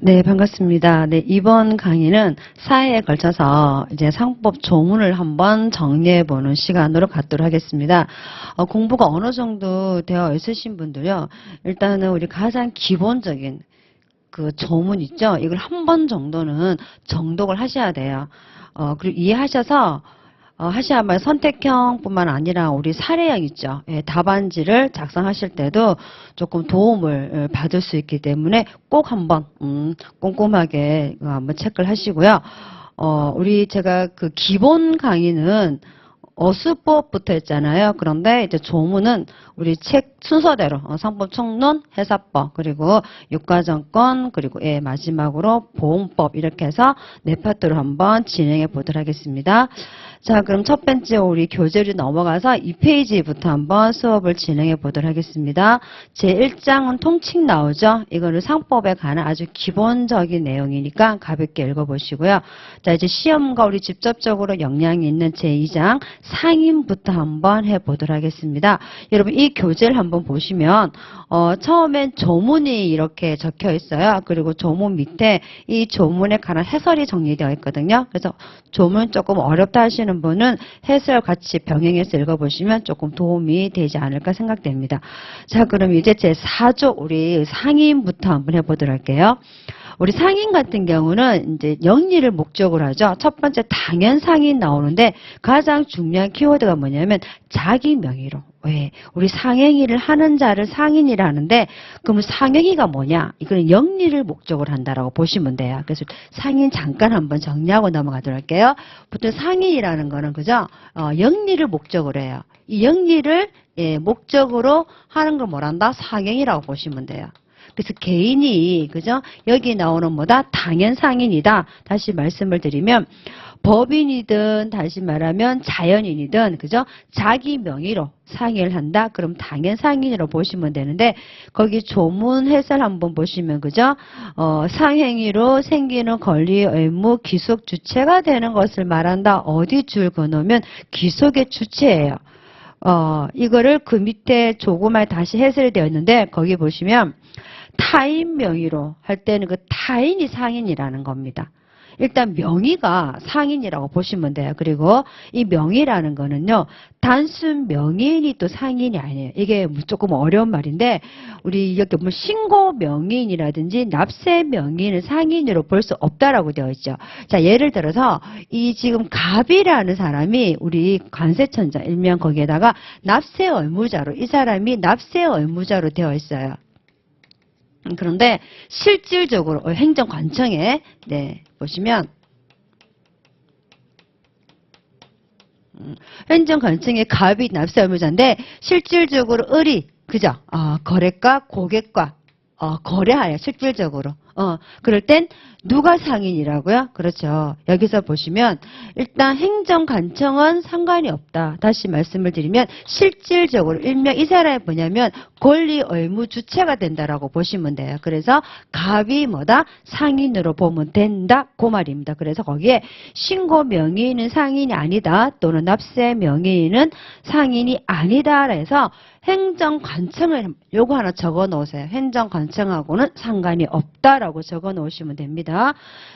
네, 반갑습니다. 네, 이번 강의는 사회에 걸쳐서 이제 상법 조문을 한번 정리해보는 시간으로 갖도록 하겠습니다. 공부가 어느 정도 되어 있으신 분들요, 일단은 우리 가장 기본적인 그 조문 있죠? 이걸 한 번 정도는 정독을 하셔야 돼요. 그리고 이해하셔서 하셔야만 선택형뿐만 아니라 우리 사례형 있죠. 예, 답안지를 작성하실 때도 조금 도움을 받을 수 있기 때문에 꼭 한번 꼼꼼하게 한번 체크를 하시고요. 우리 제가 그 기본 강의는 어수법부터 했잖아요. 그런데 이제 조문은 우리 책 순서대로 상법총론, 회사법, 그리고 유가정권, 그리고 마지막으로 보험법 이렇게 해서 네 파트로 한번 진행해 보도록 하겠습니다. 자, 그럼 첫 번째 우리 교재로 넘어가서 2페이지부터 한번 수업을 진행해 보도록 하겠습니다. 제1장은 통칙 나오죠. 이거는 상법에 관한 아주 기본적인 내용이니까 가볍게 읽어보시고요. 자, 이제 시험과 우리 직접적으로 영향이 있는 제2장 상임부터 한번 해보도록 하겠습니다. 여러분 이 교재를 한번 보시면 처음엔 조문이 이렇게 적혀 있어요. 그리고 조문 밑에 이 조문에 관한 해설이 정리되어 있거든요. 그래서 조문 조금 어렵다 하시는 분은 해설 같이 병행해서 읽어보시면 조금 도움이 되지 않을까 생각됩니다. 자, 그럼 이제 제4조 우리 상임부터 한번 해보도록 할게요. 우리 상인 같은 경우는 이제 영리를 목적으로 하죠. 첫 번째 당연 상인 나오는데 가장 중요한 키워드가 뭐냐면 자기 명의로. 왜? 우리 상행위를 하는 자를 상인이라 하는데 그러면 상행위가 뭐냐? 이거는 영리를 목적으로 한다라고 보시면 돼요. 그래서 상인 잠깐 한번 정리하고 넘어가도록 할게요. 보통 상인이라는 거는 그죠? 영리를 목적으로 해요. 이 영리를 목적으로 하는 걸 뭐란다? 상행위라고 보시면 돼요. 그래서 개인이 그죠? 여기 나오는 뭐다? 당연 상인이다. 다시 말씀을 드리면 법인이든 다시 말하면 자연인이든 그죠? 자기 명의로 상의를 한다. 그럼 당연 상인으로 보시면 되는데 거기 조문 해설 한번 보시면 그죠? 상행위로 생기는 권리, 의무, 귀속 주체가 되는 것을 말한다. 어디 줄 그어놓으면 귀속의 주체예요. 이거를 그 밑에 조그맣게 다시 해설이 되어 있는데 거기 보시면 타인 명의로 할 때는 그 타인이 상인이라는 겁니다. 일단 명의가 상인이라고 보시면 돼요. 그리고 이 명의라는 거는요. 단순 명의인이 또 상인이 아니에요. 이게 조금 어려운 말인데 우리 여기 뭐 신고 명의인이라든지 납세 명의인은 상인으로 볼 수 없다라고 되어 있죠. 자, 예를 들어서 이 지금 갑이라는 사람이 우리 관세천자 일명 거기에다가 납세 의무자로 이 사람이 납세 의무자로 되어 있어요. 그런데 실질적으로 행정관청에 보시면 행정관청에 갑이 납세 의무자인데 실질적으로 을이 그죠? 거래가 고객과 거래하여 실질적으로 그럴 땐 누가 상인이라고요? 그렇죠. 여기서 보시면 일단 행정관청은 상관이 없다. 다시 말씀을 드리면 실질적으로 일명 이 사람이 뭐냐면 권리 의무 주체가 된다라고 보시면 돼요. 그래서 갑이 뭐다? 상인으로 보면 된다. 그 말입니다. 그래서 거기에 신고 명의인은 상인이 아니다. 또는 납세 명의인은 상인이 아니다. 해서 행정관청을 요거 하나 적어 놓으세요. 행정관청하고는 상관이 없다라고 적어 놓으시면 됩니다.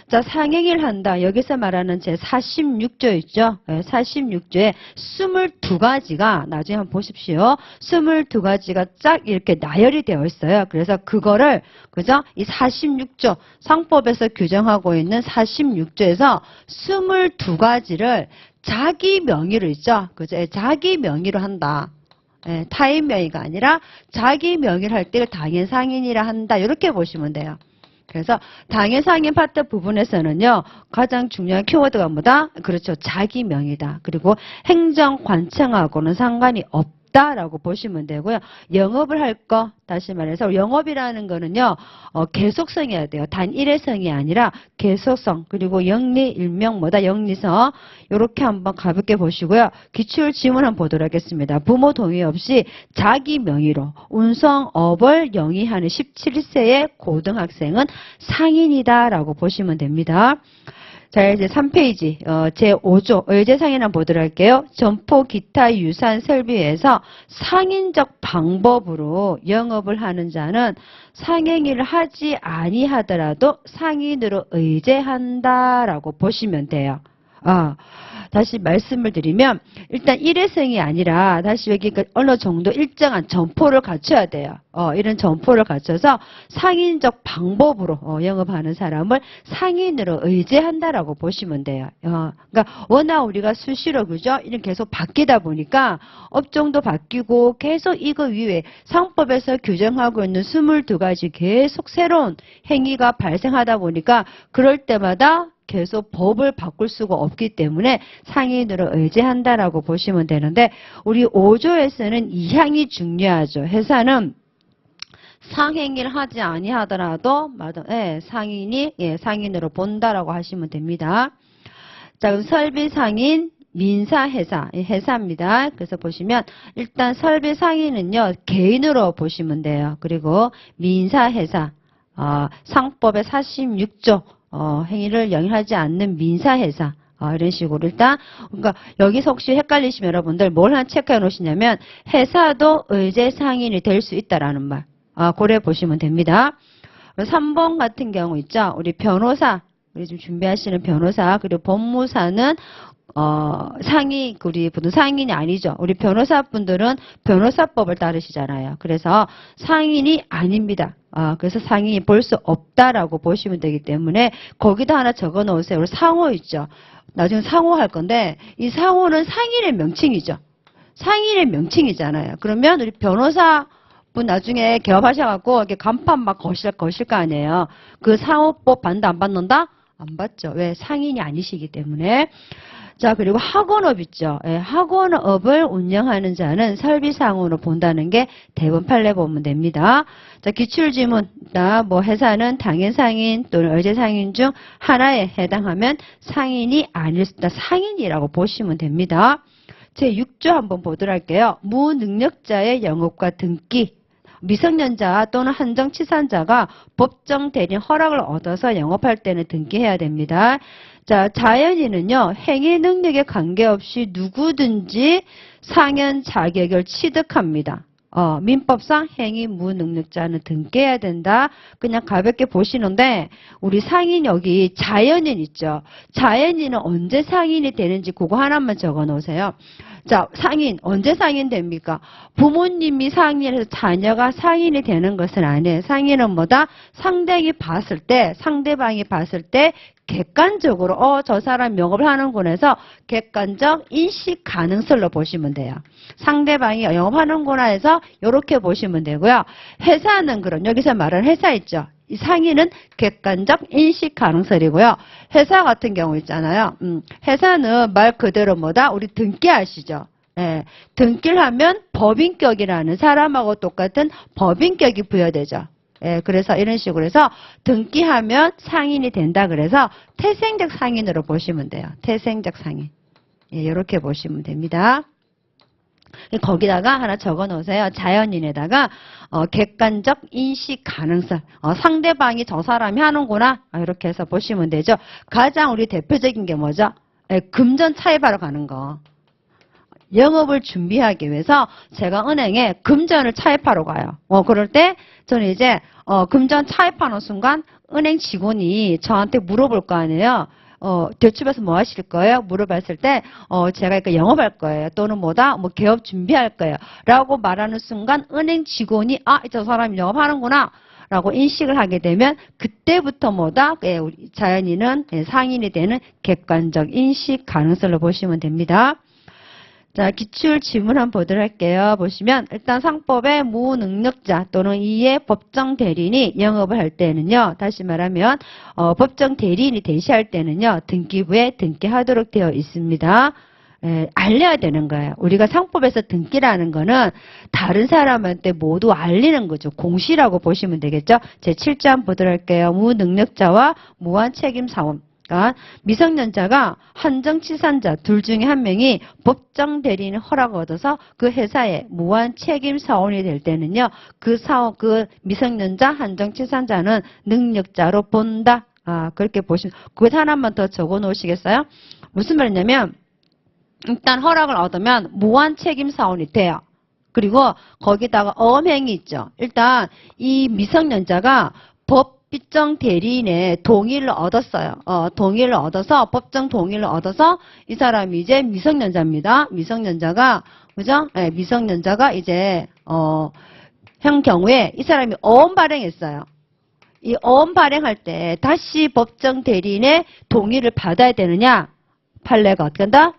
자, 상행위를 한다. 여기서 말하는 제 46조 있죠. 46조에 22가지가 나중에 한번 보십시오. 22가지가 쫙 이렇게 나열이 되어 있어요. 그래서 그거를 그죠? 이 46조 상법에서 규정하고 있는 46조에서 22가지를 자기 명의로 있죠. 그죠? 자기 명의로 한다. 타인 명의가 아니라 자기 명의를 할 때 당연 상인이라 한다. 이렇게 보시면 돼요. 그래서 당연 상인 파트 부분에서는요. 가장 중요한 키워드가 뭐다? 그렇죠. 자기 명의다. 그리고 행정관청하고는 상관이 없다라고 보시면 되고요. 영업을 할 거 다시 말해서 영업이라는 거는요. 계속성이어야 돼요. 단일회성이 아니라 계속성 그리고 영리 일명 뭐다 영리성 이렇게 한번 가볍게 보시고요. 기출 지문 한번 보도록 하겠습니다. 부모 동의 없이 자기 명의로 운송업을 영위하는 17세의 고등학생은 상인이다라고 보시면 됩니다. 자, 이제 3페이지, 제5조, 의제상인 한번 보도록 할게요. 점포 기타 유산 설비에서 상인적 방법으로 영업을 하는 자는 상행위를 하지 아니하더라도 상인으로 의제한다라고 보시면 돼요. 다시 말씀을 드리면 일단 일회성이 아니라 다시 여기 어느 정도 일정한 점포를 갖춰야 돼요. 이런 점포를 갖춰서 상인적 방법으로 영업하는 사람을 상인으로 의제한다라고 보시면 돼요. 그러니까 워낙 우리가 수시로 그죠? 이런 계속 바뀌다 보니까 업종도 바뀌고 계속 이거 위에 상법에서 규정하고 있는 22가지 계속 새로운 행위가 발생하다 보니까 그럴 때마다 계속 법을 바꿀 수가 없기 때문에 상인으로 의제한다라고 보시면 되는데 우리 5조에서는 이 항이 중요하죠. 회사는 상행위를 하지 아니하더라도 상인이 상인으로 본다라고 하시면 됩니다. 자, 그럼 설비상인 민사회사, 회사입니다. 그래서 보시면 일단 설비상인은요 개인으로 보시면 돼요. 그리고 민사회사, 상법의 46조 행위를 영위하지 않는 민사회사 이런 식으로 일단 그러니까 여기서 혹시 헷갈리시면 여러분들 뭘 하나 체크해 놓으시냐면 회사도 의제 상인이 될 수 있다라는 말 고려해 보시면 됩니다. 3번 같은 경우 있죠. 우리 변호사 우리 지금 준비하시는 변호사 그리고 법무사는 우리 분은 상인이 아니죠. 우리 변호사분들은 변호사법을 따르시잖아요. 그래서 상인이 아닙니다. 그래서 상인이 볼 수 없다라고 보시면 되기 때문에 거기다 하나 적어 놓으세요. 우리 상호 있죠. 나중에 상호 할 건데 이 상호는 상인의 명칭이죠. 상인의 명칭이잖아요. 그러면 우리 변호사분 나중에 개업하셔갖고 이렇게 간판 막 거실 거 아니에요. 그 상호법 받는다 안 받는다? 안 받죠. 왜? 상인이 아니시기 때문에. 자, 그리고 학원업 있죠. 학원업을 운영하는 자는 설비상으로 본다는 게 대본 판례 보면 됩니다. 자, 기출지문. 회사는 당연상인 또는 의제상인 중 하나에 해당하면 상인이 아닐 수 있다. 상인이라고 보시면 됩니다. 제6조 한번 보도록 할게요. 무능력자의 영업과 등기. 미성년자 또는 한정치산자가 법정 대리인 허락을 얻어서 영업할 때는 등기해야 됩니다. 자, 자연인은요, 행위 능력에 관계없이 누구든지 상연 자격을 취득합니다. 민법상 행위 무능력자는 등기해야 된다. 그냥 가볍게 보시는데, 우리 상인 여기 자연인 있죠. 자연인은 언제 상인이 되는지 그거 하나만 적어 놓으세요. 자, 상인, 언제 상인 됩니까? 부모님이 상인해서 자녀가 상인이 되는 것은 아니에요. 상인은 뭐다? 상대방이 봤을 때 객관적으로 저 사람 영업을 하는구나 해서 객관적 인식 가능성으로 보시면 돼요. 상대방이 영업하는구나 해서 이렇게 보시면 되고요. 회사는 그럼 여기서 말하는 회사 있죠. 이 상인은 객관적 인식 가능성이고요. 회사 같은 경우 있잖아요. 회사는 말 그대로 뭐다? 우리 등기 아시죠? 등기를 하면 법인격이라는 사람하고 똑같은 법인격이 부여되죠. 그래서 이런 식으로 해서 등기하면 상인이 된다 그래서 태생적 상인으로 보시면 돼요. 태생적 상인. 이렇게 보시면 됩니다. 거기다가 하나 적어 놓으세요. 자연인에다가 객관적 인식 가능성. 상대방이 저 사람이 하는구나. 이렇게 해서 보시면 되죠. 가장 우리 대표적인 게 뭐죠? 금전 차입하러 가는 거. 영업을 준비하기 위해서 제가 은행에 금전을 차입하러 가요. 그럴 때 저는 이제 금전 차입하는 순간 은행 직원이 저한테 물어볼 거 아니에요. 대출받아서 뭐 하실 거예요? 물어봤을 때 제가 이거 영업할 거예요. 또는 뭐다? 개업 준비할 거예요. 라고 말하는 순간 은행 직원이 저 사람이 영업하는구나. 라고 인식을 하게 되면 그때부터 뭐다? 우리 자연인은 상인이 되는 객관적 인식 가능성을 보시면 됩니다. 자, 기출 지문 한번 보도록 할게요. 보시면 일단 상법의 무능력자 또는 이의 법정 대리인이 영업을 할 때는요. 다시 말하면 법정 대리인이 대시할 때는요. 등기부에 등기하도록 되어 있습니다. 알려야 되는 거예요. 우리가 상법에서 등기라는 거는 다른 사람한테 모두 알리는 거죠. 공시라고 보시면 되겠죠. 제 7조 한번 보도록 할게요. 무능력자와 무한책임사원. 그러니까 미성년자가 한정치산자 둘 중에 한 명이 법정 대리인 허락을 얻어서 그 회사에 무한 책임 사원이 될 때는요. 그 미성년자 한정치산자는 능력자로 본다. 그렇게 보시면, 그것 하나만 더 적어 놓으시겠어요? 무슨 말이냐면, 일단 허락을 얻으면 무한 책임 사원이 돼요. 그리고 거기다가 엄행이 있죠. 일단 이 미성년자가 법정 대리인의 동의를 얻었어요. 동의를 얻어서, 법정 동의를 얻어서 이 사람이 이제 미성년자입니다. 미성년자가, 그죠? 네, 미성년자가 이제, 형 경우에 이 사람이 어음 발행했어요. 이 어음 발행할 때 다시 법정 대리인의 동의를 받아야 되느냐? 판례가 어떻게 한다?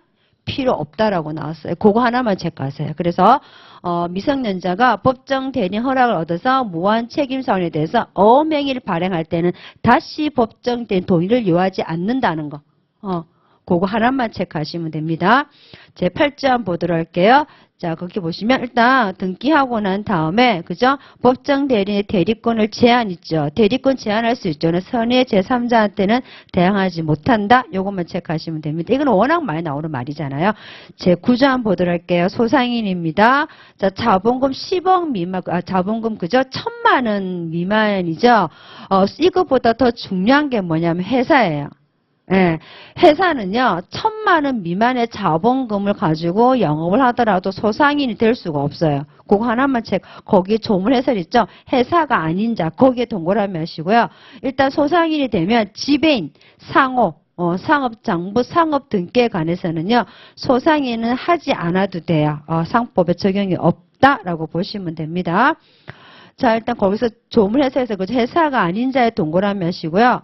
필요 없다라고 나왔어요. 그거 하나만 체크하세요. 그래서 미성년자가 법정 대리인 허락을 얻어서 무한 책임 사원에 대해서 어음행위를 발행할 때는 다시 법정 대리인 동의를 요하지 않는다는 거. 그거 하나만 체크하시면 됩니다. 제 8조 보도록 할게요. 자, 거기 보시면 일단 등기하고 난 다음에, 그죠? 법정 대리인의 대리권을 제한 있죠. 대리권 제한할 수 있죠. 선의 제3자한테는 대항하지 못한다. 요것만 체크하시면 됩니다. 이건 워낙 많이 나오는 말이잖아요. 제 9조 보도록 할게요. 소상인입니다. 자, 자본금 10억 미만, 자본금 그죠? 1,000만 원 미만이죠. 이거보다 더 중요한 게 뭐냐면 회사예요. 예, 회사는요, 1,000만 원 미만의 자본금을 가지고 영업을 하더라도 소상인이 될 수가 없어요. 그거 하나만 거기 조문 해설 있죠? 회사가 아닌 자, 거기에 동그라미 하시고요. 일단 소상인이 되면 지배인, 상호, 상업장부, 상업등기에 관해서는요, 소상인은 하지 않아도 돼요. 상법에 적용이 없다라고 보시면 됩니다. 자, 일단 거기서 조문 해설에서 그 회사가 아닌 자의 동그라미 하시고요.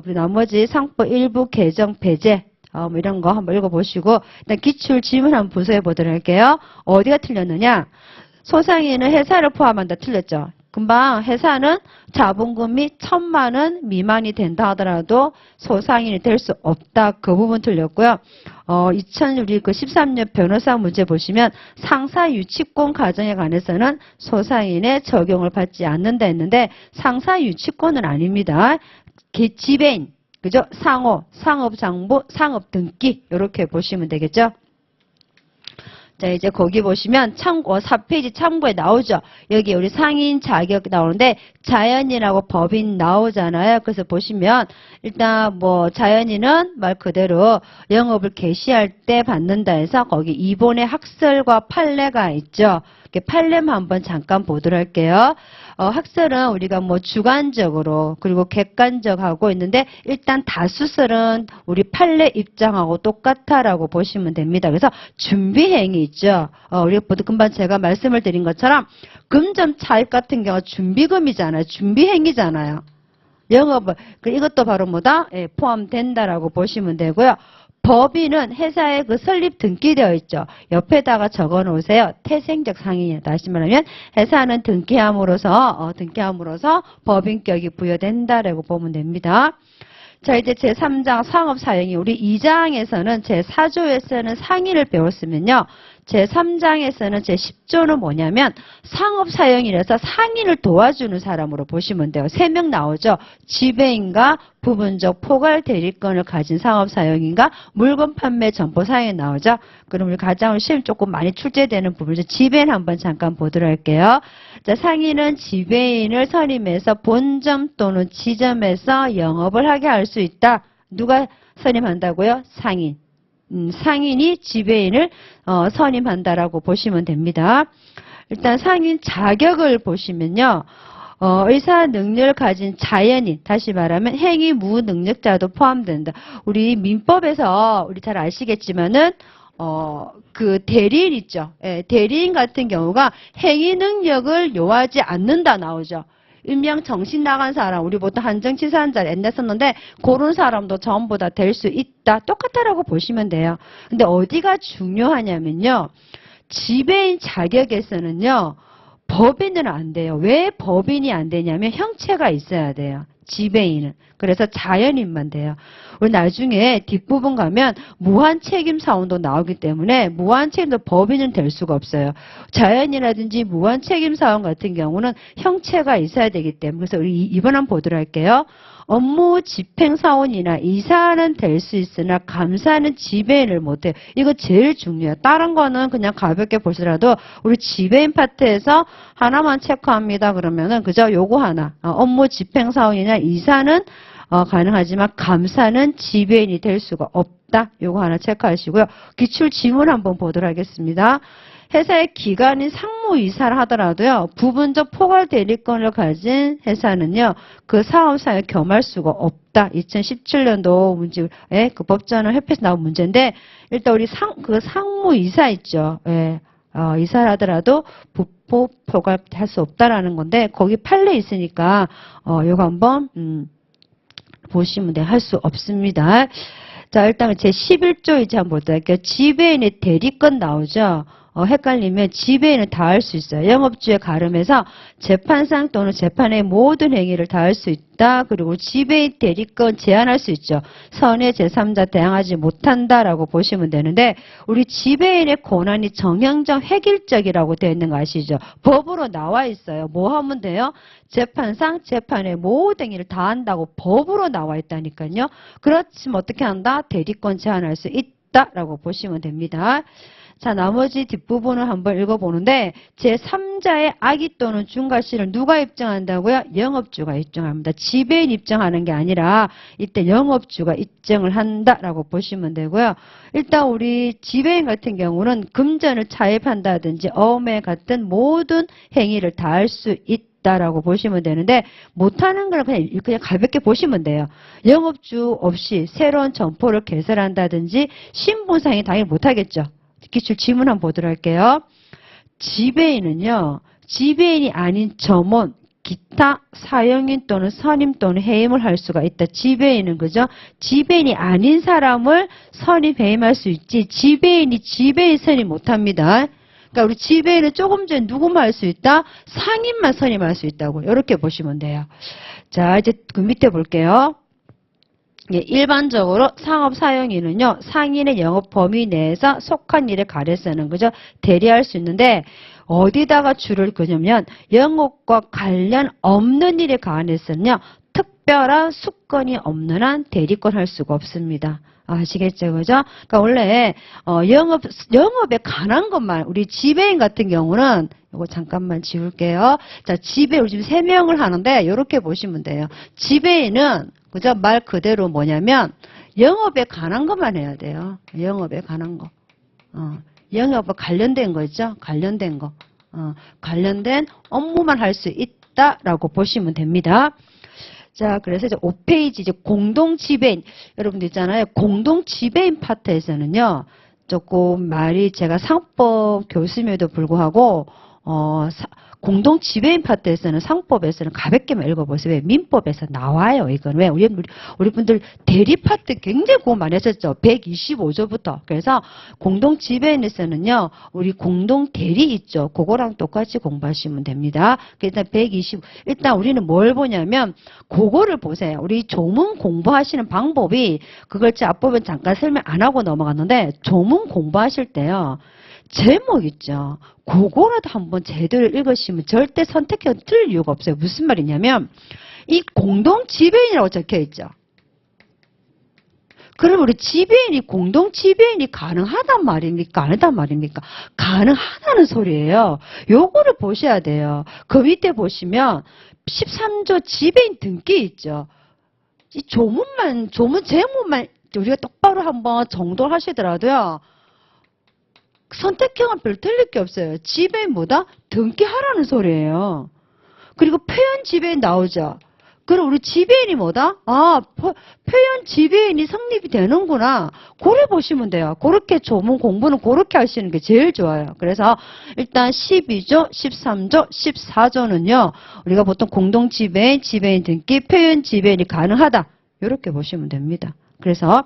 그리고 나머지 상법 일부 개정 배제, 뭐 이런 거 한번 읽어보시고, 일단 기출 질문 한번 분석해 보도록 할게요. 어디가 틀렸느냐? 소상인은 회사를 포함한다. 틀렸죠? 금방 회사는 자본금이 1,000만 원 미만이 된다 하더라도 소상인이 될 수 없다. 그 부분 틀렸고요. 우리 그 13년 변호사 문제 보시면 상사 유치권 가정에 관해서는 소상인의 적용을 받지 않는다 했는데 상사 유치권은 아닙니다. 지배인, 그죠? 상호, 상업장부, 상업등기 이렇게 보시면 되겠죠? 자, 이제 거기 보시면 참고 4페이지 참고에 나오죠. 여기 우리 상인 자격 나오는데 자연인하고 법인 나오잖아요. 그래서 보시면 일단 뭐 자연인은 말 그대로 영업을 개시할 때 받는다 해서 거기 이본의 학설과 판례가 있죠. 판례만 한번 잠깐 보도록 할게요. 학설은 우리가 뭐 주관적으로 그리고 객관적 하고 있는데 일단 다수설은 우리 판례 입장하고 똑같다라고 보시면 됩니다. 그래서 준비행위 있죠. 우리가 금방 제가 말씀을 드린 것처럼 금전 차익 같은 경우 준비금이잖아요. 준비행위잖아요. 영업을 이것도 바로 뭐다? 예, 포함된다라고 보시면 되고요. 법인은 회사에 그 설립 등기되어 있죠. 옆에다가 적어 놓으세요. 태생적 상인이다. 다시 말하면 회사는 등기함으로써 법인격이 부여된다라고 보면 됩니다. 자, 이제 제3장 상업사용이 우리 2장에서는 제4조에서는 상인을 배웠으면요. 제3장에서는 제10조는 뭐냐면 상업사용이라서 상인을 도와주는 사람으로 보시면 돼요. 3명 나오죠. 지배인과 부분적 포괄 대리권을 가진 상업사용인과 물건 판매 점포 사용이 나오죠. 그럼 우리 가장 시험 조금 많이 출제되는 부분이죠. 지배인 한번 잠깐 보도록 할게요. 자, 상인은 지배인을 선임해서 본점 또는 지점에서 영업을 하게 할 수 있다. 누가 선임한다고요? 상인. 상인이 지배인을 선임한다라고 보시면 됩니다. 일단 상인 자격을 보시면요. 의사 능력을 가진 자연인, 다시 말하면 행위 무능력자도 포함된다. 우리 민법에서 우리 잘 아시겠지만은 그 대리인 있죠. 예, 대리인 같은 경우가 행위 능력을 요하지 않는다 나오죠. 일명 정신 나간 사람, 우리 보통 한정치사한 옛날 썼는데 그런 사람도 전부 다 될 수 있다. 똑같다라고 보시면 돼요. 근데 어디가 중요하냐면요. 지배인 자격에서는요. 법인은 안 돼요. 왜 법인이 안 되냐면 형체가 있어야 돼요. 지배인은. 그래서 자연인만 돼요. 우리 나중에 뒷부분 가면 무한책임사원도 나오기 때문에 무한책임도 법인은 될 수가 없어요. 자연이라든지 무한책임사원 같은 경우는 형체가 있어야 되기 때문에 그래서 우리 이번 한번 보도록 할게요. 업무 집행사원이나 이사는 될 수 있으나 감사는 지배인을 못해요. 이거 제일 중요해요. 다른 거는 그냥 가볍게 보시더라도 우리 지배인 파트에서 하나만 체크합니다. 그러면은 그죠? 요거 하나. 업무 집행사원이나 이사는 가능하지만 감사는 지배인이 될 수가 없다. 요거 하나 체크하시고요. 기출 지문 한번 보도록 하겠습니다. 회사의 기관인 상무이사를 하더라도요. 부분적 포괄 대리권을 가진 회사는요. 그 사업사에 겸할 수가 없다. 2017년도 문제에 그 법전을 협회에서 나온 문제인데 일단 우리 상무이사 있죠. 예. 이사를 하더라도 부포 포괄할 수 없다라는 건데 거기 판례 있으니까 요거 한번 보시면 돼요. 할 수 없습니다. 자, 일단 제 11조 이제 한번 보도록 할게요. 지배인의 대리권 나오죠. 헷갈리면 지배인은 다 할 수 있어요. 영업주에 가름해서 재판상 또는 재판의 모든 행위를 다 할 수 있다. 그리고 지배인 대리권 제한할 수 있죠. 선의 제3자 대항하지 못한다라고 보시면 되는데 우리 지배인의 권한이 정형적 획일적이라고 되어 있는 거 아시죠? 법으로 나와 있어요. 뭐 하면 돼요? 재판상 재판의 모든 행위를 다 한다고 법으로 나와 있다니까요. 그렇지만 어떻게 한다? 대리권 제한할 수 있다라고 보시면 됩니다. 자, 나머지 뒷부분을 한번 읽어보는데 제3자의 악의 또는 중과실을 누가 입증한다고요? 영업주가 입증합니다. 지배인 입증하는 게 아니라 이때 영업주가 입증을 한다라고 보시면 되고요. 일단 우리 지배인 같은 경우는 금전을 차입한다든지 어음에 같은 모든 행위를 다 할 수 있다라고 보시면 되는데 못하는 걸 그냥 가볍게 보시면 돼요. 영업주 없이 새로운 점포를 개설한다든지 신분상이 당연히 못하겠죠. 기출 지문 한번 보도록 할게요. 지배인은요. 지배인이 아닌 점원, 기타 사용인 또는 선임 또는 해임을 할 수가 있다. 지배인은 그죠? 지배인이 아닌 사람을 선임 해임할 수 있지 지배인이 지배인 선임 못합니다. 그러니까 우리 지배인은 조금 전에 누구만 할 수 있다? 상인만 선임할 수 있다고 이렇게 보시면 돼요. 자, 이제 그 밑에 볼게요. 예, 일반적으로 상업 사용인은요, 상인의 영업 범위 내에서 속한 일에 관해서는 그죠? 대리할 수 있는데, 어디다가 줄을 그냐면, 영업과 관련 없는 일에 관해서는요, 특별한 수건이 없는 한 대리권 할 수가 없습니다. 아시겠죠? 그죠? 그러니까 원래, 영업에 관한 것만, 우리 지배인 같은 경우는, 이거 잠깐만 지울게요. 자, 지배인, 우리 지금 3명을 하는데, 이렇게 보시면 돼요. 지배인은, 그죠? 말 그대로 뭐냐면, 영업에 관한 것만 해야 돼요. 영업에 관한 거. 영업과 관련된 거 있죠? 관련된 거. 관련된 업무만 할 수 있다라고 보시면 됩니다. 자, 그래서 이제 5페이지 이제 공동지배인. 여러분들 있잖아요. 공동지배인 파트에서는요, 조금 말이 제가 상법 교수임에도 불구하고, 공동지배인 파트에서는 상법에서는 가볍게만 읽어보세요. 왜? 민법에서 나와요. 이건 왜? 우리 분들 대리 파트 굉장히 공부 많이 했었죠. 125조부터. 그래서 공동지배인에서는요. 우리 공동대리 있죠. 그거랑 똑같이 공부하시면 됩니다. 일단 일단 우리는 뭘 보냐면 그거를 보세요. 우리 조문 공부하시는 방법이 그걸 제 앞부분 잠깐 설명 안 하고 넘어갔는데 조문 공부하실 때요. 제목 있죠. 그거라도 한번 제대로 읽으시면 절대 선택해도 틀릴 이유가 없어요. 무슨 말이냐면 이 공동지배인이라고 적혀있죠. 그럼 우리 지배인이 공동지배인이 가능하단 말입니까? 아니단 말입니까? 가능하다는 소리예요. 요거를 보셔야 돼요. 그 밑에 보시면 13조 지배인 등기 있죠. 이 조문 제목만 우리가 똑바로 한번 정도를 하시더라도요. 선택형은 별 틀릴 게 없어요. 지배인보다 등기하라는 소리예요. 그리고 표현 지배인 나오죠. 그럼 우리 지배인이 뭐다? 표현 지배인이 성립이 되는구나. 그래 보시면 돼요. 그렇게 조문 공부는 그렇게 하시는 게 제일 좋아요. 그래서 일단 12조, 13조, 14조는요. 우리가 보통 공동지배인, 지배인 등기, 표현 지배인이 가능하다. 이렇게 보시면 됩니다. 그래서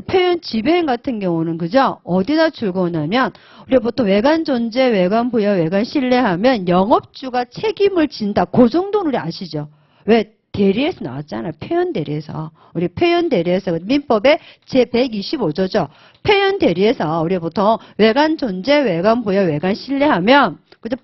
표현 지배인 같은 경우는 그죠? 어디다 줄거냐면 우리가 보통 외관 존재, 외관 부여, 외관 신뢰하면 영업주가 책임을 진다. 그 정도는 우리 아시죠? 왜? 대리에서 나왔잖아요. 표현 대리에서. 우리 표현 대리에서 민법의 제125조죠. 표현 대리에서 우리 보통 외관 존재, 외관 부여, 외관 신뢰하면 그죠?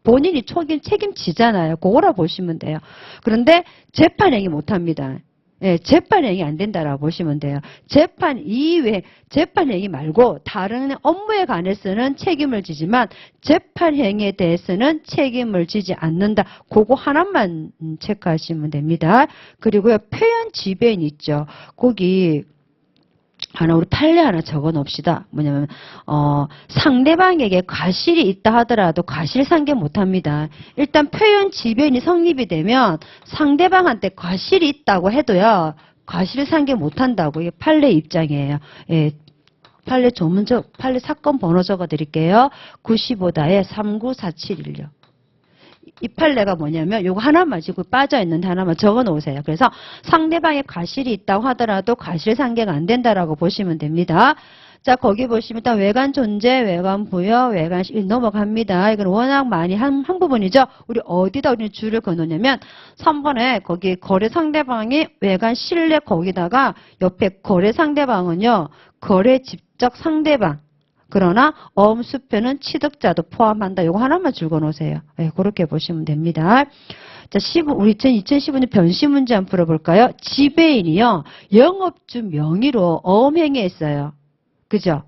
본인이 책임지잖아요. 그거라 보시면 돼요. 그런데 재판행위 못합니다. 예, 재판행위 안 된다라고 보시면 돼요. 재판 이외, 재판행위 말고 다른 업무에 관해서는 책임을 지지만 재판행위에 대해서는 책임을 지지 않는다. 그거 하나만 체크하시면 됩니다. 그리고요, 표현 지배인 있죠. 거기 하나 우리 판례 하나 적어 놓읍시다. 뭐냐면 상대방에게 과실이 있다 하더라도 과실상계 못합니다. 일단 표현 지변이 성립이 되면 상대방한테 과실이 있다고 해도요. 과실상계 못한다고. 이게 판례 입장이에요. 예. 판례 판례 사건 번호 적어 드릴게요. 95다에 39471요. 이 판례가 뭐냐면 요거 하나만 지금 빠져있는데 하나만 적어 놓으세요. 그래서 상대방의 과실이 있다고 하더라도 과실상계가 안 된다라고 보시면 됩니다. 자, 거기 보시면 일단 외관 존재, 외관 부여, 외관 넘어갑니다. 이건 워낙 많이 한 부분이죠. 우리 어디다 우리는 줄을 그어놓냐면 3번에 거기 거래 상대방이 외관 신뢰 거기다가 옆에 거래 상대방은요. 거래 직접 상대방. 그러나 어음수표는 취득자도 포함한다. 이거 하나만 줄거놓으세요. 네, 그렇게 보시면 됩니다. 자, 우리 2015년 변시 문제 한번 풀어볼까요? 지배인이요. 영업주 명의로 어음행위했어요. 그죠?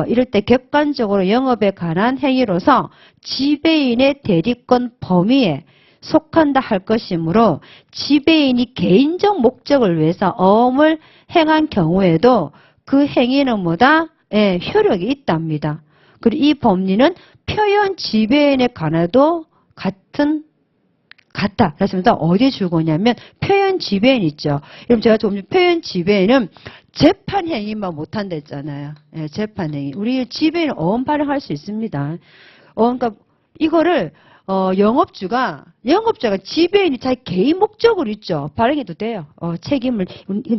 이럴 때 객관적으로 영업에 관한 행위로서 지배인의 대리권 범위에 속한다 할 것이므로 지배인이 개인적 목적을 위해서 어음을 행한 경우에도 그 행위는 뭐다? 예, 효력이 있답니다. 그리고 이 법리는 표현 지배인에 관해도 같다. 그래서 어디에 줄거냐면 표현 지배인 있죠. 그럼 제가 좀 표현 지배인은 재판 행위만 못한다 했잖아요. 예, 재판 행위. 우리 지배인 어음발행할 수 있습니다. 그러니까 이거를 영업주가 지배인이 자기 개인 목적으로 있죠. 발행해도 돼요. 책임을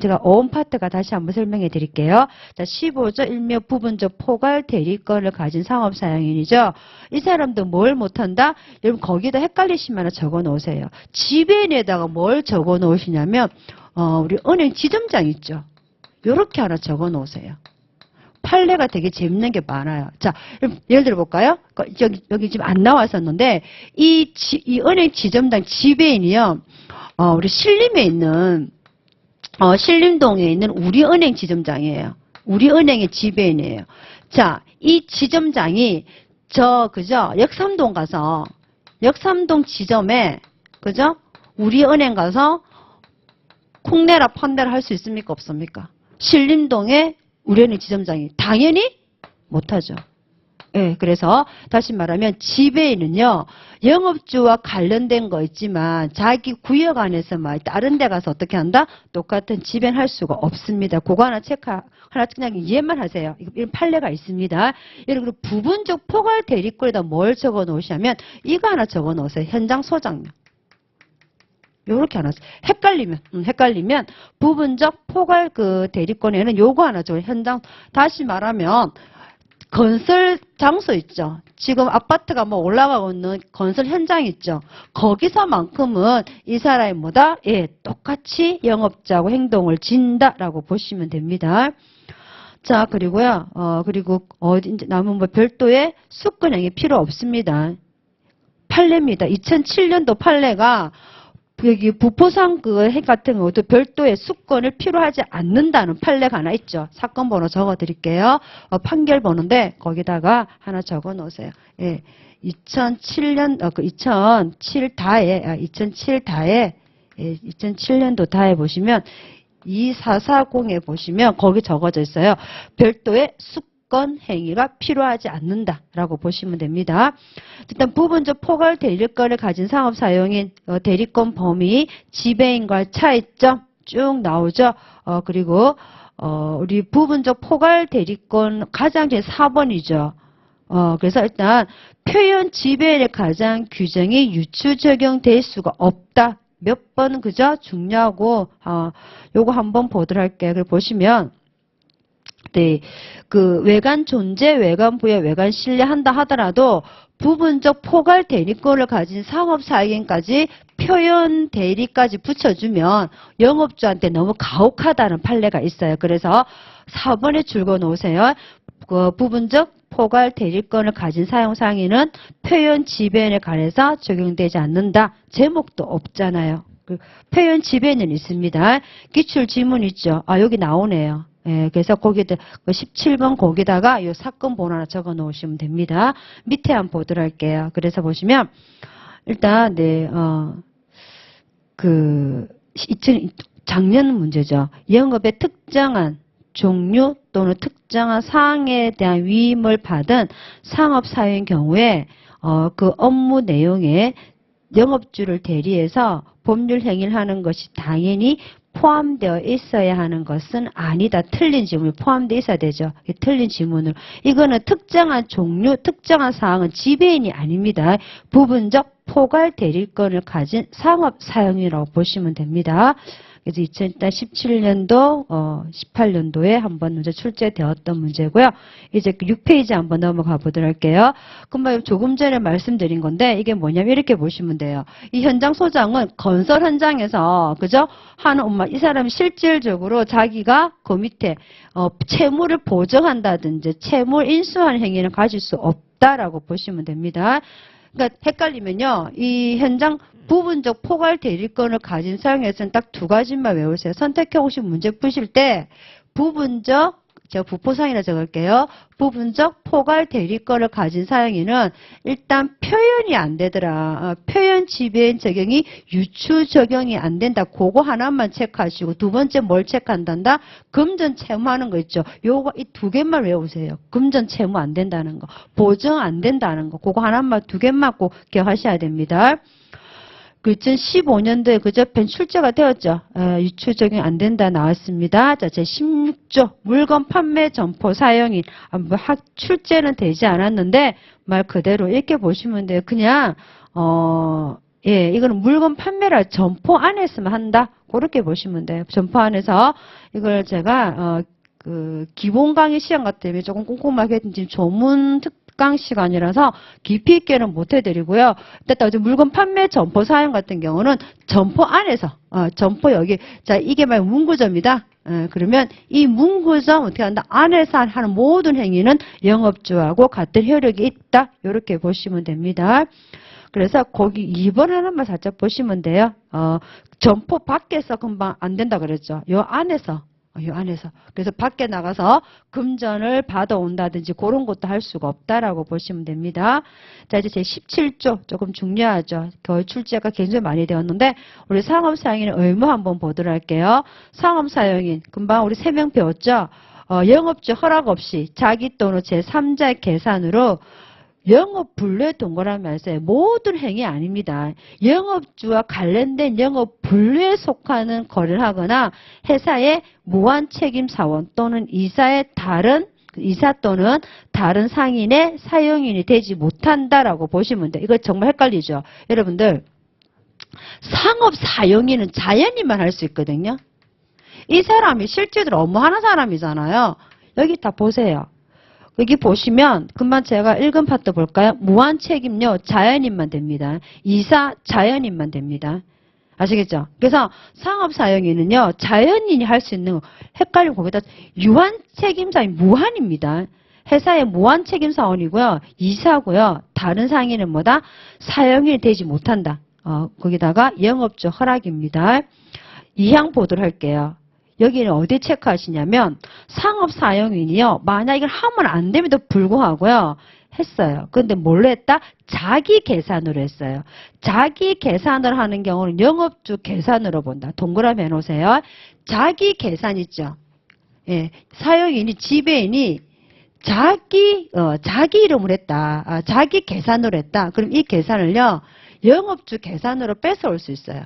제가 어음 파트가 다시 한번 설명해 드릴게요. 자, 15조 일명 부분적 포괄 대리권을 가진 상업사용인이죠. 이 사람도 뭘 못한다? 여러분 거기다 헷갈리시면 적어 놓으세요. 지배인에다가 뭘 적어 놓으시냐면 우리 은행 지점장 있죠. 요렇게 하나 적어 놓으세요. 판례가 되게 재밌는 게 많아요. 자, 예를 들어 볼까요? 여기 지금 안 나왔었는데, 이 은행 지점장 지배인이요, 우리 신림에 있는, 신림동에 있는 우리은행 지점장이에요. 우리은행의 지배인이에요. 자, 이 지점장이, 그죠? 역삼동 가서, 역삼동 지점에, 그죠? 우리은행 가서, 콩내라 판대라 할 수 있습니까? 없습니까? 신림동에 우리은행 지점장이 당연히 못하죠. 예, 그래서 다시 말하면 지배인은요. 영업주와 관련된 거 있지만 자기 구역 안에서 다른 데 가서 어떻게 한다? 똑같은 지배인 할 수가 없습니다. 그거 하나 하나 그냥 이해만 하세요. 이런 판례가 있습니다. 여러분 부분적 포괄 대리권에다 뭘 적어 놓으시냐면 이거 하나 적어 놓으세요. 현장 소장명. 요렇게 하나 헷갈리면 부분적 포괄 대리권에는 요거 하나 줘. 현장 다시 말하면 건설 장소 있죠. 지금 아파트가 올라가고 있는 건설 현장 있죠. 거기서만큼은 이 사람이 뭐다? 예, 똑같이 영업자하고 행동을 진다라고 보시면 됩니다. 자, 그리고요. 그리고 이제 남은 별도의 수권행위 필요 없습니다. 판례입니다. 2007년도 판례가 여기 부포상 해 같은 것도 별도의 수권을 필요하지 않는다는 판례가 하나 있죠. 사건 번호 적어 드릴게요. 판결 번호인데 거기다가 하나 적어 놓으세요. 예. 2007년 2007년도 다에 보시면 2440에 보시면 거기 적어져 있어요. 별도의 수권 행위가 필요하지 않는다라고 보시면 됩니다. 일단 부분적 포괄 대리권을 가진 상업 사용인 대리권 범위, 지배인과 차이점 쭉 나오죠. 그리고 우리 부분적 포괄 대리권 가장 제 4번이죠. 그래서 일단 표현 지배인에 가장 규정이 유추 적용될 수가 없다. 몇 번 그죠? 중요하고 요거 한번 보도록 할게요. 그걸 보시면 네, 외관 존재, 외관 부여, 외관 신뢰한다 하더라도 부분적 포괄 대리권을 가진 상업 사익인까지 표현 대리까지 붙여주면 영업주한테 너무 가혹하다는 판례가 있어요. 그래서 4번에 줄거 놓으세요. 부분적 포괄 대리권을 가진 사용상인은 표현 지배인에 관해서 적용되지 않는다. 제목도 없잖아요. 그 표현 지배는 있습니다. 기출 지문 있죠. 아, 여기 나오네요. 예, 그래서 거기다, 17번 거기다가 이 사건 번호 하나 적어 놓으시면 됩니다. 밑에 한번 보도록 할게요. 그래서 보시면, 일단, 네, 작년 문제죠. 영업의 특정한 종류 또는 특정한 사항에 대한 위임을 받은 상업사유인 경우에, 그 업무 내용에 영업주를 대리해서 법률 행위를 하는 것이 당연히 포함되어 있어야 하는 것은 아니다. 틀린 지문이 포함되어 있어야 되죠. 틀린 지문으로. 이거는 특정한 종류, 특정한 사항은 지배인이 아닙니다. 부분적 포괄 대리권을 가진 상업 사용이라고 보시면 됩니다. 그래서 2017년도, 18년도에 한번 문제 출제되었던 문제고요. 이제 6페이지 한번 넘어가 보도록 할게요. 금방 조금 전에 말씀드린 건데 이게 뭐냐면 이렇게 보시면 돼요. 이 현장 소장은 건설 현장에서 그죠? 하는 엄마 이 사람이 실질적으로 자기가 그 밑에 채무를 보정한다든지 채무를 인수하는 행위는 가질 수 없다라고 보시면 됩니다. 그러니까 헷갈리면요. 이 현장 부분적 포괄 대리권을 가진 사용에서는 딱 두 가지만 외우세요. 선택해 오신 문제 푸실 때 부분적, 제가 부포상이라 적을게요. 부분적 포괄 대리권을 가진 사용인은 일단 표현이 안 되더라. 표현 지배인 적용이 유추 적용이 안 된다. 그거 하나만 체크하시고 두 번째 뭘 체크한단다? 금전 채무하는 거 있죠. 요거 이 두 개만 외우세요. 금전 채무 안 된다는 거, 보정 안 된다는 거, 그거 하나만 두 개만 꼭 기억하셔야 됩니다. 2015년도에 그저 펜 출제가 되었죠. 유추 적용 안 된다 나왔습니다. 자, 제 16조 물건 판매 점포 사용인 출제는 되지 않았는데 말 그대로 이렇게 보시면 돼요. 그냥 예, 이거는 물건 판매라 점포 안에서만 한다. 그렇게 보시면 돼요. 점포 안에서 이걸 제가 기본 강의 시간 같으면 조금 꼼꼼하게 지금 조문 특강 시간이라서 깊이 있게는 못 해드리고요. 일단 물건 판매 점포 사용 같은 경우는 점포 안에서 점포 여기 자 이게 말 문구점이다. 그러면 이 문구점 어떻게 한다? 안에서 하는 모든 행위는 영업주하고 같은 효력이 있다. 이렇게 보시면 됩니다. 그래서 거기 2번 하나만 살짝 보시면 돼요. 점포 밖에서 금방 안 된다 그랬죠. 요 안에서. 그래서 밖에 나가서 금전을 받아온다든지 그런 것도 할 수가 없다라고 보시면 됩니다. 자, 이제 제 17조 조금 중요하죠. 그 출제가 굉장히 많이 되었는데 우리 상업사용인 의무 한번 보도록 할게요. 상업사용인 금방 우리 3명 배웠죠. 영업주 허락 없이 자기 또는 제3자의 계산으로 영업 분류에 동거란 말이에요. 모든 행위 아닙니다. 영업주와 관련된 영업 분류에 속하는 거래를 하거나 회사의 무한 책임 사원 또는 이사 또는 다른 상인의 사용인이 되지 못한다라고 보시면 돼요. 이거 정말 헷갈리죠. 여러분들 상업 사용인은 자연인만 할 수 있거든요. 이 사람이 실제로 업무하는 사람이잖아요. 여기 다 보세요. 여기 보시면 금방 제가 읽은 파트 볼까요? 무한 책임료 자연인만 됩니다. 이사 자연인만 됩니다. 아시겠죠? 그래서 상업사용인은요. 자연인이 할 수 있는 거 헷갈리고 거기다 유한 책임자인 무한입니다. 회사의 무한 책임사원이고요. 이사고요. 다른 상인은 뭐다? 사용인이 되지 못한다. 거기다가 영업주 허락입니다. 2항 보도록 할게요. 여기는 어디 체크하시냐면 상업사용인이요. 만약 이걸 하면 안 됨에도 불구하고요. 했어요. 그런데 뭘로 했다? 자기 계산으로 했어요. 자기 계산을 하는 경우는 영업주 계산으로 본다. 동그라미 해놓으세요. 자기 계산 있죠. 예, 사용인이 지배인이 자기 이름으로 했다. 자기 계산으로 했다. 그럼 이 계산을요. 영업주 계산으로 뺏어올 수 있어요.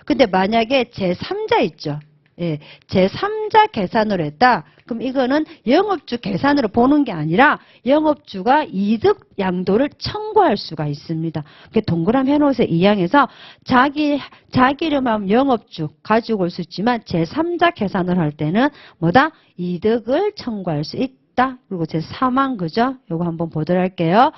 근데 만약에 제3자 있죠. 예, 제3자 계산으로 했다. 그럼 이거는 영업주 계산으로 보는 게 아니라 영업주가 이득 양도를 청구할 수가 있습니다. 동그라미 해놓으세요. 2항에서 자기 이름하면 영업주 가지고 올 수 있지만 제3자 계산을 할 때는 뭐다? 이득을 청구할 수 있다. 그리고 제3항 그죠? 요거 한번 보도록 할게요.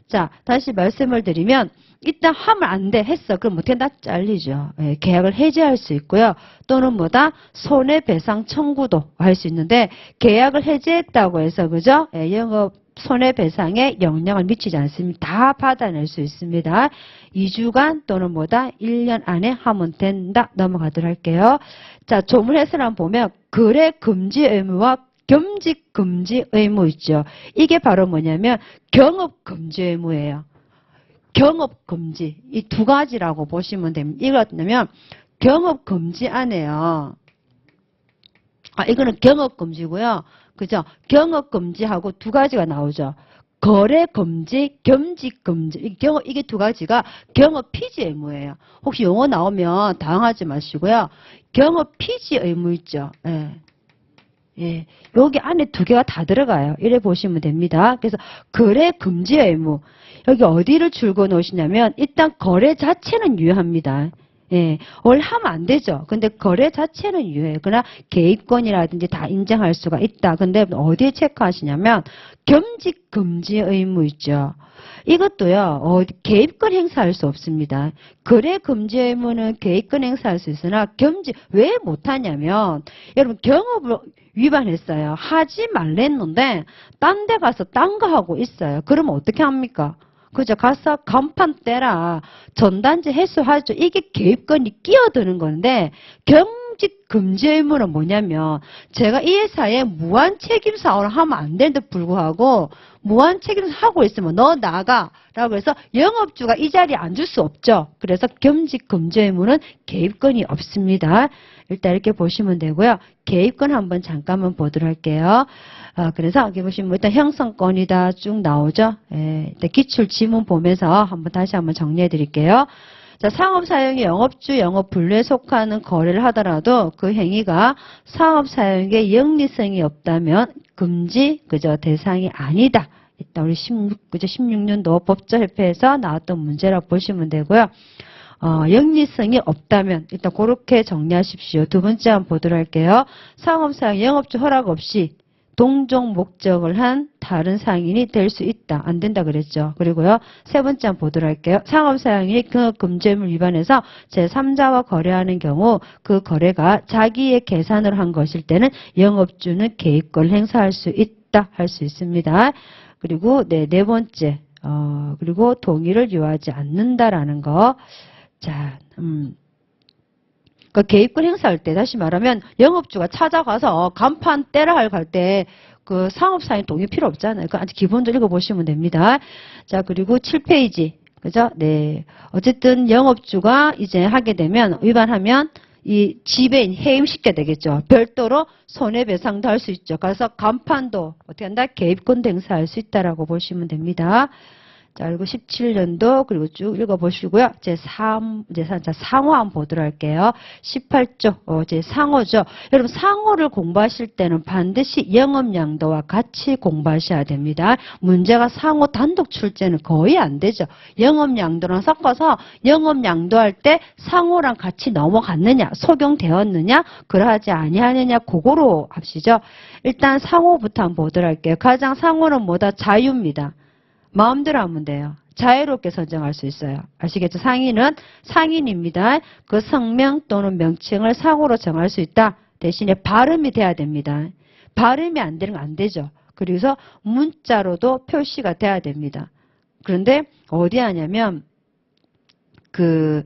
자, 다시 말씀을 드리면 일단 하면 안 돼 했어. 그럼 어떻게 다 잘리죠. 예, 계약을 해지할 수 있고요. 또는 뭐다? 손해배상 청구도 할 수 있는데 계약을 해지했다고 해서 그죠? 예, 영업 손해배상에 영향을 미치지 않습니다. 다 받아낼 수 있습니다. 2주간 또는 뭐다? 1년 안에 하면 된다. 넘어가도록 할게요. 자, 조문 해설을 한번 보면 거래 금지 의무와 겸직 금지 의무 있죠. 이게 바로 뭐냐면 경업 금지 의무예요. 경업 금지. 이 두 가지라고 보시면 됩니다. 이거 어떠냐면 경업 금지 안에요. 이거는 경업 금지고요. 그죠? 경업 금지하고 두 가지가 나오죠. 거래 금지, 겸직 금지. 이게 두 가지가 경업 피지 의무예요. 혹시 용어 나오면 당황하지 마시고요. 경업 피지 의무 있죠. 예. 예, 여기 안에 두 개가 다 들어가요. 이래 보시면 됩니다. 그래서 거래 금지 의무. 여기 어디를 줄거 놓으시냐면 일단 거래 자체는 유효합니다. 예, 원래 하면 안 되죠. 근데 거래 자체는 유효해요. 그러나 개입권이라든지 다 인정할 수가 있다. 근데 어디에 체크하시냐면 겸직 금지 의무 있죠. 이것도요, 개입권 행사할 수 없습니다. 거래 금지 의무는 개입권 행사할 수 있으나 겸직, 왜 못하냐면, 여러분, 경업을 위반했어요. 하지 말랬는데, 딴 데 가서 딴 거 하고 있어요. 그러면 어떻게 합니까? 그죠? 가서 간판 떼라. 전단지 해소하죠. 이게 개입권이 끼어드는 건데, 겸직 금지 의무는 뭐냐면, 제가 이 회사에 무한 책임 사업을 하면 안 되는데 불구하고, 무한 책임을 하고 있으면 너 나가 라고 해서 영업주가 이 자리에 앉을 수 없죠. 그래서 겸직 금지 의무는 개입권이 없습니다. 일단 이렇게 보시면 되고요. 개입권 한번 잠깐만 보도록 할게요. 그래서 여기 보시면 일단 형성권이다 쭉 나오죠. 예, 일단 기출 지문 보면서 한번 다시 한번 정리해 드릴게요. 자, 상업사용이 영업주, 영업분류에 속하는 거래를 하더라도 그 행위가 상업사용의 영리성이 없다면 금지, 그저 대상이 아니다. 일단 우리 16년도 법조협회에서 나왔던 문제라고 보시면 되고요. 영리성이 없다면 일단 그렇게 정리하십시오. 두 번째 한번 보도록 할게요. 상업사용 영업주 허락 없이 동종 목적을 한 다른 상인이 될 수 있다. 안 된다 그랬죠. 그리고요. 세 번째 한번 보도록 할게요. 상업사용이 금지의무를 위반해서 제3자와 거래하는 경우 그 거래가 자기의 계산으로 한 것일 때는 영업주는 개입권을 행사할 수 있다. 할 수 있습니다. 그리고 네 번째 그리고 동의를 요하지 않는다라는 거. 자, 그 개입권 행사할 때 다시 말하면 영업주가 찾아가서 간판 떼라 할 때 그 상업사인 동의 필요 없잖아요. 그 아주 기본적으로 읽어보시면 됩니다. 자, 그리고 7페이지. 그죠? 네. 어쨌든 영업주가 이제 하게 되면 위반하면 이 지배인 해임시켜야 되겠죠. 별도로 손해배상도 할 수 있죠. 그래서 간판도 어떻게 한다? 개입권 행사할 수 있다라고 보시면 됩니다. 자, 그리고 17년도 그리고 쭉 읽어보시고요. 자, 상호 한번 보도록 할게요. 18조, 상호죠. 여러분, 상호를 공부하실 때는 반드시 영업양도와 같이 공부하셔야 됩니다. 문제가 상호 단독 출제는 거의 안 되죠. 영업양도랑 섞어서 영업양도할 때 상호랑 같이 넘어갔느냐, 적용되었느냐, 그러하지 아니하느냐, 그거로 합시죠. 일단 상호부터 한번 보도록 할게요. 가장 상호는 뭐다? 자유입니다. 마음대로 하면 돼요. 자유롭게 선정할 수 있어요. 아시겠죠? 상인은 상인입니다. 그 성명 또는 명칭을 상호로 정할 수 있다. 대신에 발음이 돼야 됩니다. 발음이 안 되는 건 안 되죠. 그래서 문자로도 표시가 돼야 됩니다. 그런데 어디 하냐면 그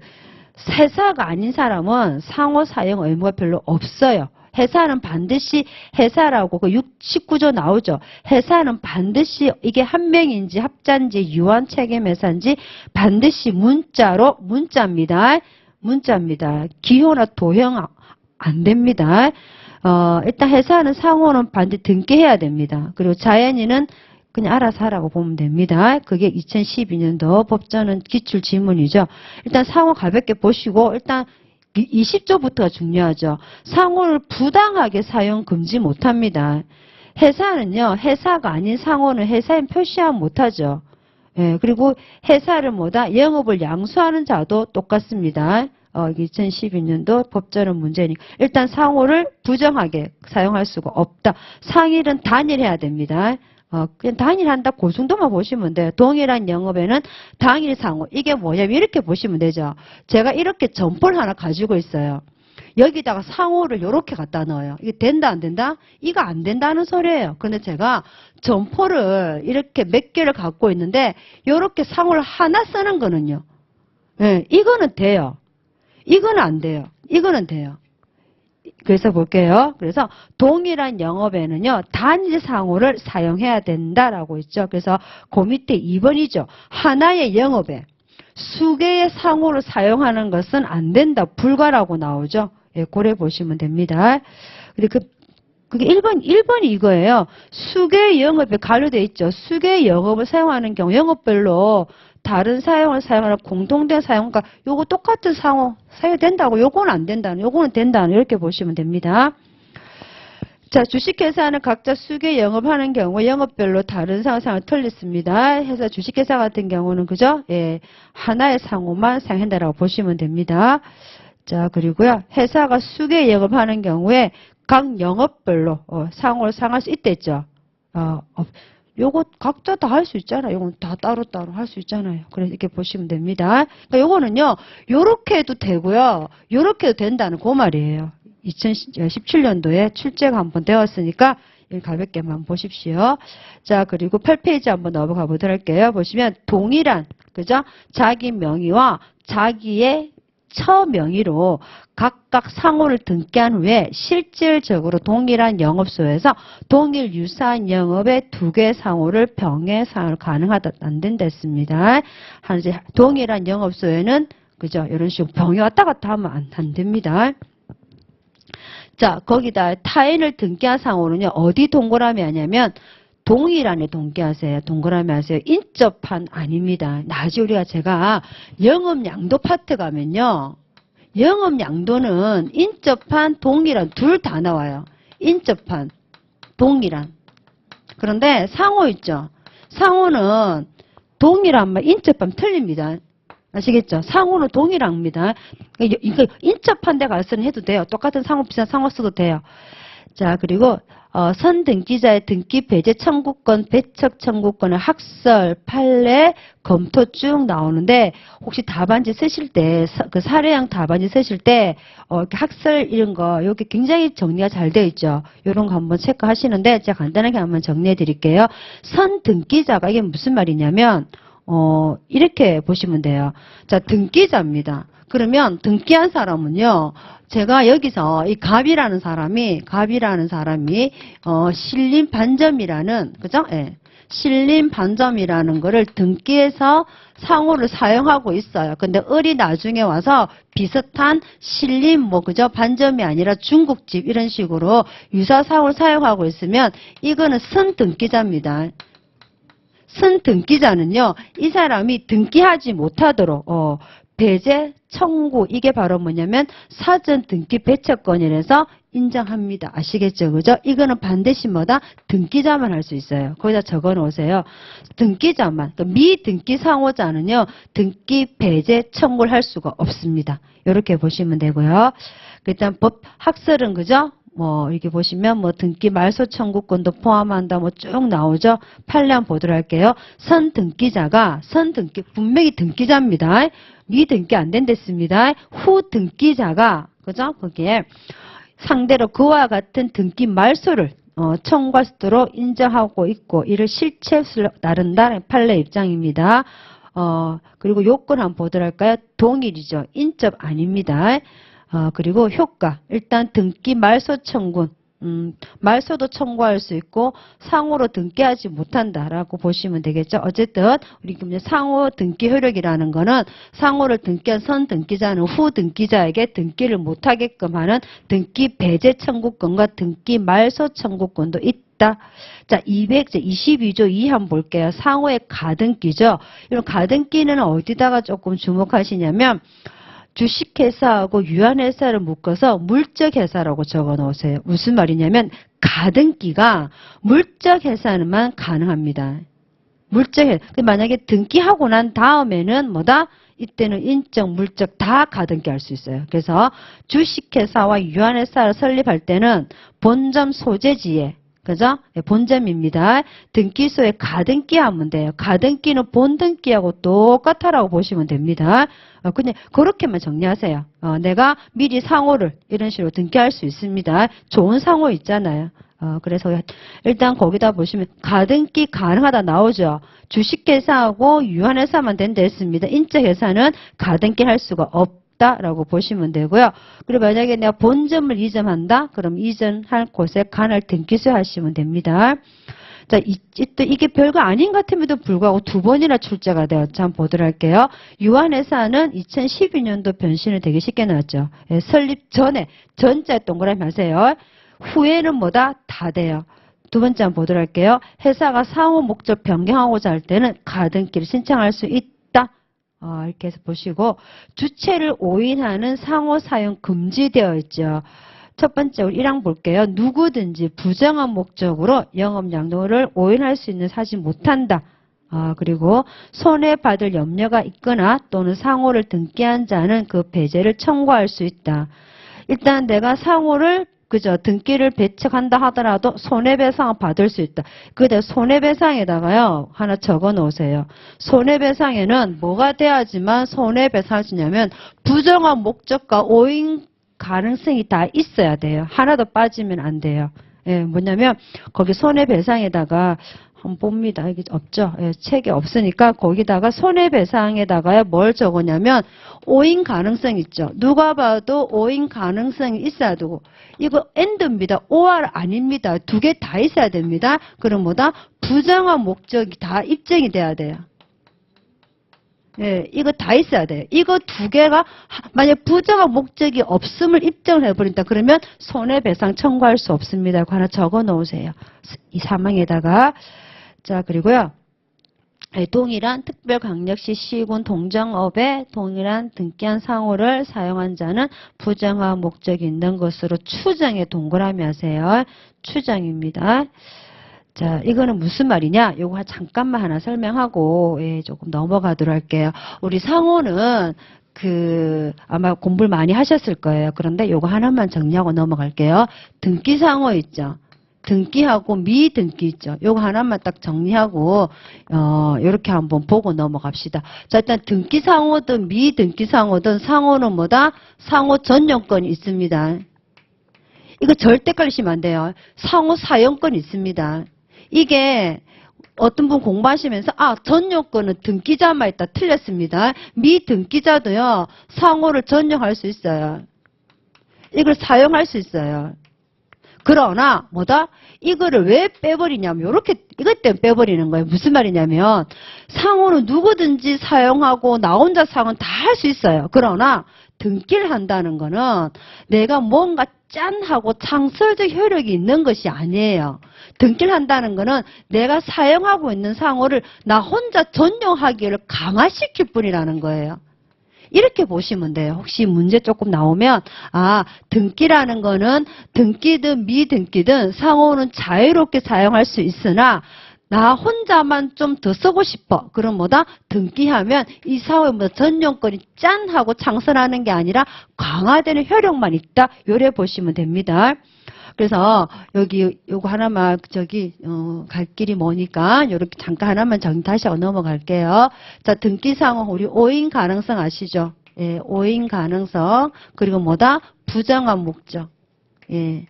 회사가 아닌 사람은 상호 사용 의무가 별로 없어요. 회사는 반드시 회사라고 그 19조 나오죠. 회사는 반드시 이게 한 명인지 합자인지 유한 책임 회사인지 반드시 문자입니다. 기호나 도형 안 됩니다. 일단 회사는 상호는 반드시 등기해야 됩니다. 그리고 자연인은 그냥 알아서 하라고 보면 됩니다. 그게 2012년도 법전은 기출 지문이죠. 일단 상호 가볍게 보시고 일단 20조부터가 중요하죠. 상호를 부당하게 사용 금지 못합니다. 회사는요. 회사가 아닌 상호는 회사인 표시하면 못하죠. 예, 그리고 회사를 영업을 양수하는 자도 똑같습니다. 2012년도 법전은 문제니까 일단 상호를 부정하게 사용할 수가 없다. 상일은 단일해야 됩니다. 그냥 단일한다. 그 정도만 보시면 돼요. 동일한 영업에는 당일 상호. 이게 뭐냐면 이렇게 보시면 되죠. 제가 이렇게 점포를 하나 가지고 있어요. 여기다가 상호를 요렇게 갖다 넣어요. 이게 된다 안 된다? 이거 안 된다는 소리예요. 그런데 제가 점포를 이렇게 몇 개를 갖고 있는데 요렇게 상호를 하나 쓰는 거는요. 예, 이거는 돼요. 이거는 안 돼요. 이거는 돼요. 그래서 볼게요. 그래서 동일한 영업에는요, 단일 상호를 사용해야 된다라고 있죠. 그래서 그 밑에 2번이죠. 하나의 영업에 수개의 상호를 사용하는 것은 안 된다. 불가라고 나오죠. 예, 고래 보시면 됩니다. 근데 그게 1번이 이거예요. 수개의 영업에 관료되어 있죠. 수개의 영업을 사용하는 경우 영업별로 다른 사용을 사용하는 공통된 사용과 요거 똑같은 상호 사용된다고 요거는 안 된다는 요거는 된다는 이렇게 보시면 됩니다. 자, 주식회사는 각자 수개 영업하는 경우 영업별로 다른 상호를 틀렸습니다. 해서 주식회사 같은 경우는 그죠? 예, 하나의 상호만 사용한다라고 보시면 됩니다. 자, 그리고요. 회사가 수개 영업하는 경우에 각 영업별로 상호를 사용할 수 있댔죠. 요거 각자 다 할 수 있잖아요. 요건 다 따로따로 할 수 있잖아요. 그래서 이렇게 보시면 됩니다. 그러니까 요거는요. 요렇게 해도 되고요. 요렇게 해도 된다는 그 말이에요. 2017년도에 출제가 한번 되었으니까 가볍게만 보십시오. 자, 그리고 8페이지 한번 넘어가 보도록 할게요. 보시면 동일한 그죠? 자기 명의와 자기의 처명의로 각각 상호를 등기한 후에 실질적으로 동일한 영업소에서 동일 유사한 영업의 두 개 상호를 병해 사용을 가능하다 안 된다 했습니다. 이제 동일한 영업소에는 그죠? 이런 식으로 병해 왔다 갔다 하면 안 됩니다. 자, 거기다 타인을 등기한 상호는요. 어디 동그라미 하냐면 동일한에 동기하세요. 동그라미 하세요. 인접한 아닙니다. 나중에 제가 영업양도 파트 가면요. 영업양도는 인접한, 동일한 둘 다 나와요. 인접한, 동일한. 그런데 상호 있죠. 상호는 동일한만 인접하면 틀립니다. 아시겠죠? 상호는 동일합니다. 이거 인접한 데 가서는 해도 돼요. 똑같은 상호, 비슷한 상호 써도 돼요. 자, 그리고 선등기자의 등기 배제 청구권, 배척 청구권의 학설, 판례, 검토 쭉 나오는데 혹시 답안지 쓰실 때, 그 사례형 답안지 쓰실 때 이렇게 학설 이런 거 여기 굉장히 정리가 잘 되어 있죠. 이런 거 한번 체크하시는데 제가 간단하게 한번 정리해 드릴게요. 선등기자가 이게 무슨 말이냐면 이렇게 보시면 돼요. 자, 등기자입니다. 그러면 등기한 사람은요. 제가 여기서 이 갑이라는 사람이 신림 반점이라는 그죠? 예. 신림 반점이라는 거를 등기해서 상호를 사용하고 있어요. 근데 을이 나중에 와서 비슷한 신림 그죠? 반점이 아니라 중국집 이런 식으로 유사 상호를 사용하고 있으면 이거는 선등기자입니다. 선등기자는요. 이 사람이 등기하지 못하도록 배제, 청구 이게 바로 뭐냐면 사전 등기 배척권이라서 인정합니다. 아시겠죠? 그죠? 이거는 반드시 뭐다? 등기자만 할 수 있어요. 거기다 적어 놓으세요. 등기자만. 그러니까 미등기 상호자는요. 등기 배제 청구를 할 수가 없습니다. 이렇게 보시면 되고요. 일단 법 학설은 그죠? 이렇게 보시면 등기 말소 청구권도 포함한다 쭉 나오죠. 판례 한번 보도록 할게요. 선등기자가 분명히 등기자입니다. 미등기 안 된댔습니다. 후 등기자가 그죠? 거기에 상대로 그와 같은 등기 말소를 청구할 수 있도록 인정하고 있고 이를 실체를 나른다는 판례 입장입니다. 그리고 요건 한번 보도록 할까요? 동일이죠. 인접 아닙니다. 그리고 효과. 일단 등기 말소 청구. 말소도 청구할 수 있고 상호로 등기하지 못한다라고 보시면 되겠죠. 어쨌든 우리 상호 등기 효력이라는 거는 상호를 등기한 선 등기자는 후 등기자에게 등기를 못하게끔 하는 등기 배제 청구권과 등기 말소 청구권도 있다. 자, 222조 2 한번 볼게요. 상호의 가등기죠. 이런 가등기는 어디다가 조금 주목하시냐면 주식회사하고 유한회사를 묶어서 물적회사라고 적어 놓으세요. 무슨 말이냐면 가등기가 물적회사만 가능합니다. 물적회사. 만약에 등기하고 난 다음에는 뭐다? 이때는 인적, 물적 다 가등기 할 수 있어요. 그래서 주식회사와 유한회사를 설립할 때는 본점 소재지에 그죠? 예, 본점입니다. 등기소에 가등기 하면 돼요. 가등기는 본등기하고 똑같아라고 보시면 됩니다. 그냥 그렇게만 정리하세요. 내가 미리 상호를 이런 식으로 등기할 수 있습니다. 좋은 상호 있잖아요. 그래서 일단 거기다 보시면 가등기 가능하다 나오죠. 주식회사하고 유한회사만 된다 했습니다. 인적회사는 가등기 할 수가 없다라고 보시면 되고요. 그리고 만약에 내가 본점을 이전한다? 그럼 이전할 곳에 관할 등기소 하시면 됩니다. 자, 또 이게 별거 아닌 것 같음에도 불구하고 두 번이나 출제가 되었죠. 한번 보도록 할게요. 유한회사는 2012년도 변신을 되게 쉽게 나왔죠. 예, 설립 전에 전자 동그라미 하세요. 후에는 뭐다? 다 돼요. 두 번째 한번 보도록 할게요. 회사가 상호 목적 변경하고자 할 때는 가등기를 신청할 수 있다. 이렇게 해서 보시고 주체를 오인하는 상호 사용 금지되어 있죠. 첫 번째 우리 1항 볼게요. 누구든지 부정한 목적으로 영업 양도를 오인할 수 있는 사지 못한다. 그리고 손해받을 염려가 있거나 또는 상호를 등기한 자는 그 배제를 청구할 수 있다. 일단 내가 상호를 등기를 배척한다 하더라도 손해배상을 받을 수 있다. 그때 손해배상에다가요, 하나 적어 놓으세요. 손해배상에는 뭐가 돼야지만 손해배상할 수 있냐면, 부정한 목적과 오인 가능성이 다 있어야 돼요. 하나도 빠지면 안 돼요. 예, 뭐냐면, 거기 손해배상에다가, 한번 봅니다. 이게 없죠? 예, 책이 없으니까 거기다가 손해배상에다가 뭘 적었냐면 오인 가능성 있죠. 누가 봐도 오인 가능성이 있어야 되고 이거 AND입니다. OR 아닙니다. 두 개 다 있어야 됩니다. 그럼 뭐다? 부정한 목적이 다 입증이 돼야 돼요. 예, 이거 다 있어야 돼요. 이거 두 개가 만약 부정한 목적이 없음을 입증을 해버린다. 그러면 손해배상 청구할 수 없습니다. 하나 적어 놓으세요. 이 사망에다가 자, 그리고요. 동일한 특별강력시 시군 동정업에 동일한 등기한 상호를 사용한 자는 부정한 목적이 있는 것으로 추정에 동그라미 하세요. 추정입니다. 자, 이거는 무슨 말이냐? 요거 잠깐만 하나 설명하고 조금 넘어가도록 할게요. 우리 상호는 아마 공부를 많이 하셨을 거예요. 그런데 요거 하나만 정리하고 넘어갈게요. 등기상호 있죠? 등기하고 미등기 있죠. 요거 하나만 딱 정리하고 요렇게 한번 보고 넘어갑시다. 자, 일단 등기상호든 미등기상호든 상호는 뭐다? 상호 전용권이 있습니다. 이거 절대 걸리시면 안 돼요. 상호 사용권이 있습니다. 이게 어떤 분 공부하시면서 전용권은 등기자만 있다. 틀렸습니다. 미등기자도요. 상호를 전용할 수 있어요. 이걸 사용할 수 있어요. 그러나 뭐다? 이거를 왜 빼버리냐면 요렇게 이것 때문에 빼버리는 거예요. 무슨 말이냐면 상호는 누구든지 사용하고 나 혼자 사용은 다 할 수 있어요. 그러나 등기를 한다는 거는 내가 뭔가 짠하고 창설적 효력이 있는 것이 아니에요. 등기를 한다는 거는 내가 사용하고 있는 상호를 나 혼자 전용하기를 강화시킬 뿐이라는 거예요. 이렇게 보시면 돼요. 혹시 문제 조금 나오면 등기라는 거는 등기든 미등기든 상호는 자유롭게 사용할 수 있으나 나 혼자만 좀 더 쓰고 싶어. 그럼 뭐다? 등기하면 이 사회에 뭐 전용권이 짠 하고 창설하는 게 아니라 강화되는 효력만 있다. 요래 보시면 됩니다. 그래서 여기 요거 하나만 갈 길이 머니까 요렇게 잠깐 하나만 다시 하고 넘어갈게요. 자, 등기상호 우리 오인 가능성 아시죠? 예, 오인 가능성 그리고 뭐다? 부정한 목적. 예.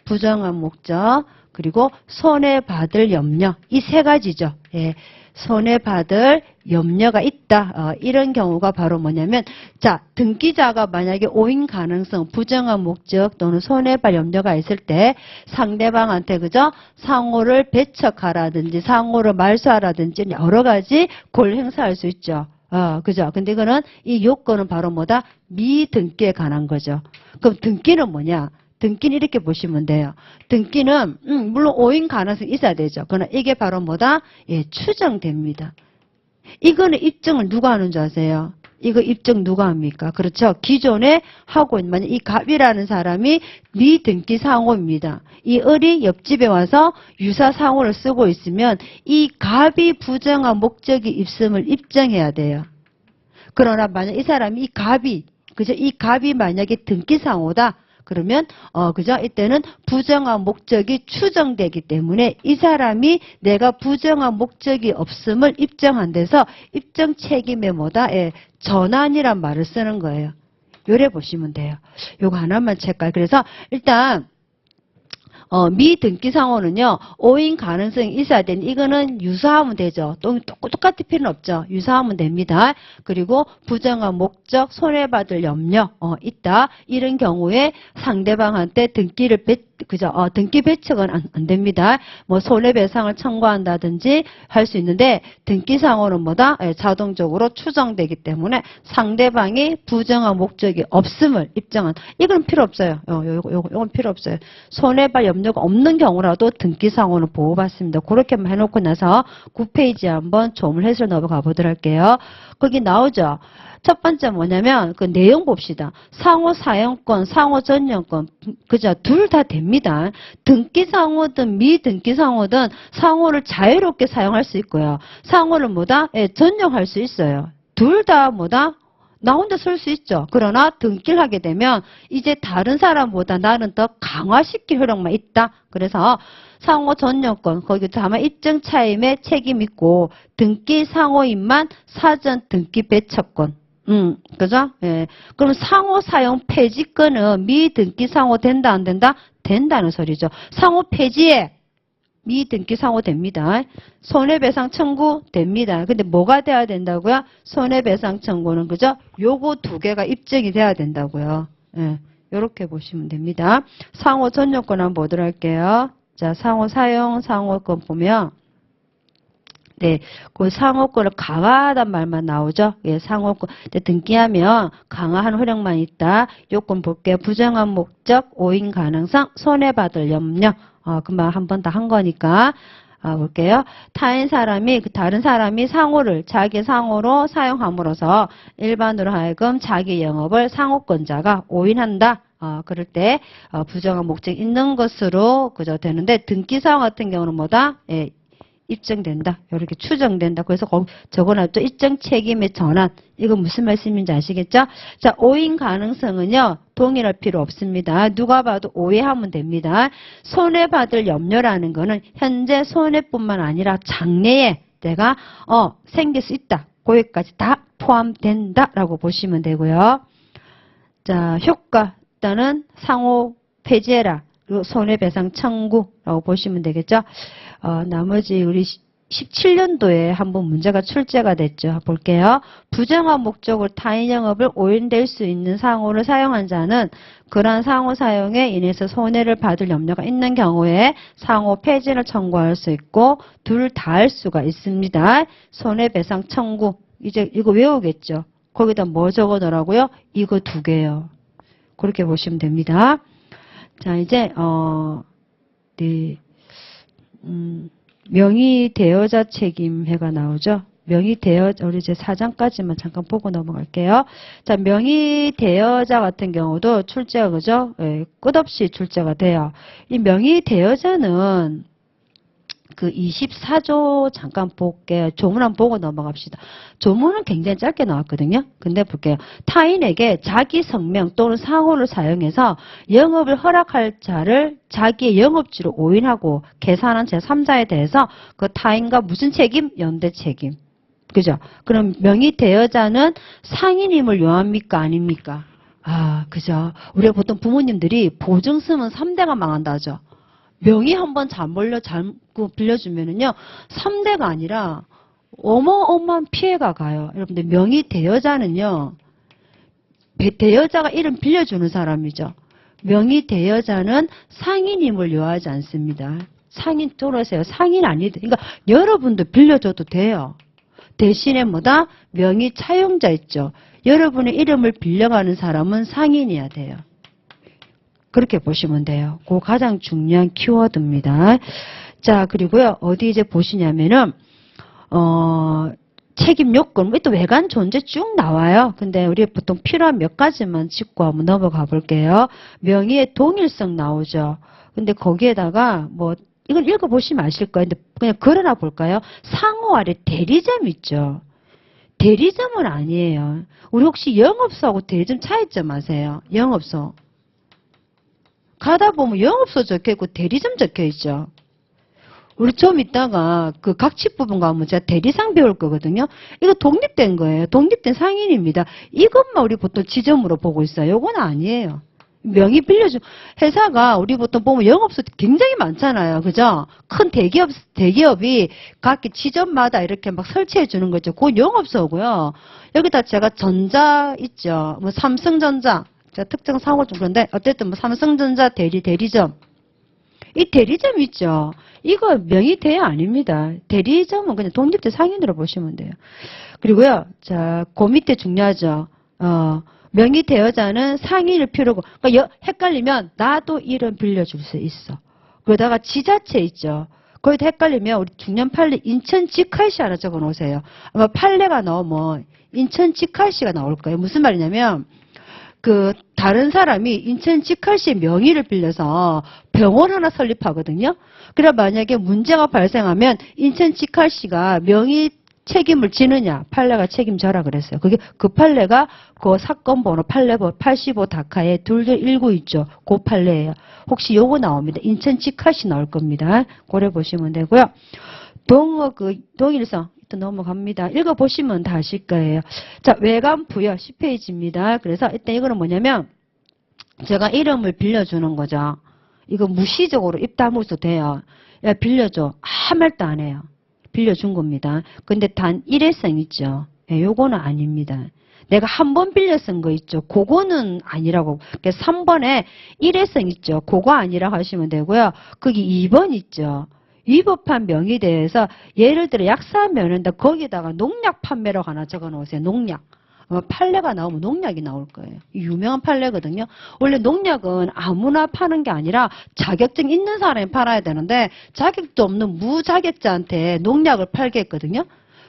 부정한 목적 그리고 손해받을 염려 이 세 가지죠. 예. 손해받을 염려가 있다. 이런 경우가 바로 뭐냐면 자 등기자가 만약에 오인 가능성 부정한 목적 또는 손해받을 염려가 있을 때 상대방한테 그죠 상호를 배척하라든지 상호를 말소하라든지 여러 가지 권리 행사할 수 있죠. 그죠? 근데 이거는 이 요건은 바로 뭐다? 미등기에 관한 거죠. 그럼 등기는 뭐냐? 등기는 이렇게 보시면 돼요. 등기는 물론 오인 가능성이 있어야 되죠. 그러나 이게 바로 뭐다? 예, 추정됩니다. 이거는 입증을 누가 하는 줄 아세요? 이거 입증 누가 합니까? 그렇죠? 기존에 하고 있는 만약 이 갑이라는 사람이 미등기 상호입니다. 이 을이 옆집에 와서 유사 상호를 쓰고 있으면 이 갑이 부정한 목적이 있음을 입증해야 돼요. 그러나 만약 이 사람이 이 갑이 그죠? 이 갑이 만약에 등기 상호다. 그러면 그죠? 이때는 부정한 목적이 추정되기 때문에 이 사람이 내가 부정한 목적이 없음을 입증한 데서 입증 책임의 뭐다? 예, 전환이란 말을 쓰는 거예요. 요래 보시면 돼요. 요거 하나만 체크할게요. 그래서 일단 미등기상호는요, 오인 가능성이 있어야 되는, 이거는 유사하면 되죠. 똑같을 필요는 없죠. 유사하면 됩니다. 그리고 부정한 목적, 손해받을 염려, 있다. 이런 경우에 상대방한테 등기를 등기 배척은 안 됩니다. 뭐 손해배상을 청구한다든지 할 수 있는데, 등기상호는 뭐다? 예, 자동적으로 추정되기 때문에 상대방이 부정한 목적이 없음을 입증한, 이건 필요 없어요. 요건 필요 없어요. 손해발 염려가 없는 경우라도 등기상호는 보호받습니다. 그렇게만 해놓고 나서 9페이지에 한번 조물 해설 넘어가 보도록 할게요. 거기 나오죠. 첫 번째 뭐냐면 그 내용 봅시다. 상호 사용권, 상호 전용권, 그죠? 둘 다 됩니다. 등기상호든 미등기상호든 상호를 자유롭게 사용할 수 있고요. 상호를 뭐다? 예, 전용할 수 있어요. 둘 다 뭐다? 나 혼자 쓸 수 있죠. 그러나 등기를 하게 되면 이제 다른 사람보다 나는 더 강화시킬 효력만 있다. 그래서 상호 전용권, 거기 다만 입증 차임의 책임 있고 등기 상호인만 사전 등기 배척권. 그죠? 예. 그럼 상호 사용 폐지권은 미등기 상호 된다, 안 된다? 된다는 소리죠. 상호 폐지에 미등기 상호 됩니다. 손해배상 청구 됩니다. 근데 뭐가 돼야 된다고요? 손해배상 청구는 그죠? 요거 두 개가 입증이 돼야 된다고요. 예. 요렇게 보시면 됩니다. 상호 전용권 한번 보도록 할게요. 자, 상호 사용, 상호권 보면 네, 그 상호권을 강화하단 말만 나오죠. 예, 상호권. 등기하면 강화한 효력만 있다. 요건 볼게요. 부정한 목적, 오인 가능성, 손해받을 염려. 금방 한 번 다 한 거니까. 볼게요. 타인 사람이, 다른 사람이 상호를 자기 상호로 사용함으로써 일반으로 하여금 자기 영업을 상호권자가 오인한다. 그럴 때, 부정한 목적이 있는 것으로, 그저 되는데, 등기사항 같은 경우는 뭐다? 예, 입증된다. 이렇게 추정된다. 그래서 적어놨죠. 입증 책임의 전환. 이거 무슨 말씀인지 아시겠죠? 자, 오인 가능성은요. 동일할 필요 없습니다. 누가 봐도 오해하면 됩니다. 손해받을 염려라는 거는 현재 손해뿐만 아니라 장래에 내가 생길 수 있다. 거기까지 다 포함된다라고 보시면 되고요. 자, 효과. 일단은 상호 폐지해라. 그리고 손해배상 청구라고 보시면 되겠죠. 나머지 우리 17년도에 한번 문제가 출제가 됐죠. 볼게요. 부정한 목적으로 타인 영업을 오인될 수 있는 상호를 사용한 자는 그러한 상호 사용에 인해서 손해를 받을 염려가 있는 경우에 상호 폐지를 청구할 수 있고 둘 다 할 수가 있습니다. 손해배상 청구. 이제 이거 외우겠죠. 거기다 뭐 적어놓으라고요? 이거 두 개요. 그렇게 보시면 됩니다. 자, 이제 네. 명의대여자 책임회가 나오죠. 명의대여자, 우리 이제 4장까지만 잠깐 보고 넘어갈게요. 자, 명의대여자 같은 경우도 출제가, 그죠? 예, 끝없이 출제가 돼요. 이 명의대여자는 그 24조 잠깐 볼게요. 조문 한번 보고 넘어갑시다. 조문은 굉장히 짧게 나왔거든요. 근데 볼게요. 타인에게 자기 성명 또는 상호를 사용해서 영업을 허락할 자를 자기의 영업주로 오인하고 계산한 제3자에 대해서 그 타인과 무슨 책임? 연대 책임. 그죠? 그럼 명의대여자는 상인임을 요합니까? 아닙니까? 그죠? 우리가 보통 부모님들이 보증 쓰면 3대가 망한다 하죠. 명의 한번 잘못 빌려주면은요, 3대가 아니라 어마어마한 피해가 가요. 여러분들, 명의 대여자는요, 대여자가 이름 빌려주는 사람이죠. 명의 대여자는 상인임을 요하지 않습니다. 상인 들어오세요. 상인 아니든, 그러니까 여러분도 빌려줘도 돼요. 대신에 뭐다? 명의 차용자 있죠. 여러분의 이름을 빌려가는 사람은 상인이어야 돼요. 그렇게 보시면 돼요. 그 가장 중요한 키워드입니다. 자, 그리고요, 어디 이제 보시냐면은, 책임 요건, 또 외관 존재 쭉 나와요. 근데 우리 보통 필요한 몇 가지만 짚고 한번 넘어가 볼게요. 명의의 동일성 나오죠. 근데 거기에다가 뭐, 이걸 읽어보시면 아실 거예요. 근데 그냥 걸어놔 볼까요? 상호 아래 대리점 있죠. 대리점은 아니에요. 우리 혹시 영업소하고 대리점 차이점 아세요? 영업소. 가다 보면 영업소 적혀있고 대리점 적혀있죠. 우리 좀 이따가 그 각취 부분 가면 제가 대리상 배울 거거든요. 이거 독립된 거예요. 독립된 상인입니다. 이것만 우리 보통 지점으로 보고 있어요. 요건 아니에요. 명의 빌려준 회사가 우리 보통 보면 영업소 굉장히 많잖아요. 그죠? 큰 대기업이 각 지점마다 이렇게 막 설치해 주는 거죠. 그건 영업소고요. 여기다 제가 전자 있죠. 뭐 삼성전자. 제가 특정 상호 좀 그런데 어쨌든 뭐 삼성전자 대리점. 이 대리점 있죠. 이거 명의대여 아닙니다. 대리점은 그냥 독립된 상인으로 보시면 돼요. 그리고요. 자, 그 밑에 중요하죠. 명의대여자는 상인일 필요고, 그러니까 헷갈리면 나도 이름 빌려줄 수 있어. 그러다가 지자체 있죠. 거기도 헷갈리면 우리 중년 판례 인천 직할시 하나 적어 놓으세요. 아마 판례가 나오면 인천 직할시가 나올 거예요. 무슨 말이냐면 그 다른 사람이 인천 직할시의 명의를 빌려서 병원 하나 설립하거든요. 그래 만약에 문제가 발생하면 인천 직할시가 명의 책임을 지느냐, 판례가 책임져라 그랬어요. 그게 그 판례가 그 사건 번호 판례번 85 다카에 2219 있죠. 그 판례예요. 혹시 요거 나옵니다. 인천 직할시 나올 겁니다. 고려 보시면 되고요. 동일성 또 넘어갑니다. 읽어보시면 다 아실 거예요. 자, 외관 부여 10페이지입니다. 그래서 일단 이거는 뭐냐면 제가 이름을 빌려주는 거죠. 이거 무시적으로 입 다물어도 돼요. 야, 빌려줘. 아무 말도 안 해요. 빌려준 겁니다. 근데 단 일회성 있죠. 예, 요거는 아닙니다. 내가 한 번 빌려 쓴 거 있죠. 그거는 아니라고. 3번에 일회성 있죠. 그거 아니라고 하시면 되고요. 거기 2번 있죠. 위법한 명의에 대해서 예를 들어 약사면인데 거기다가 농약 판매라고 하나 적어 놓으세요. 농약. 판례가 나오면 농약이 나올 거예요. 유명한 판례거든요. 원래 농약은 아무나 파는 게 아니라 자격증 있는 사람이 팔아야 되는데 자격도 없는 무자격자한테 농약을 팔게 했거든요.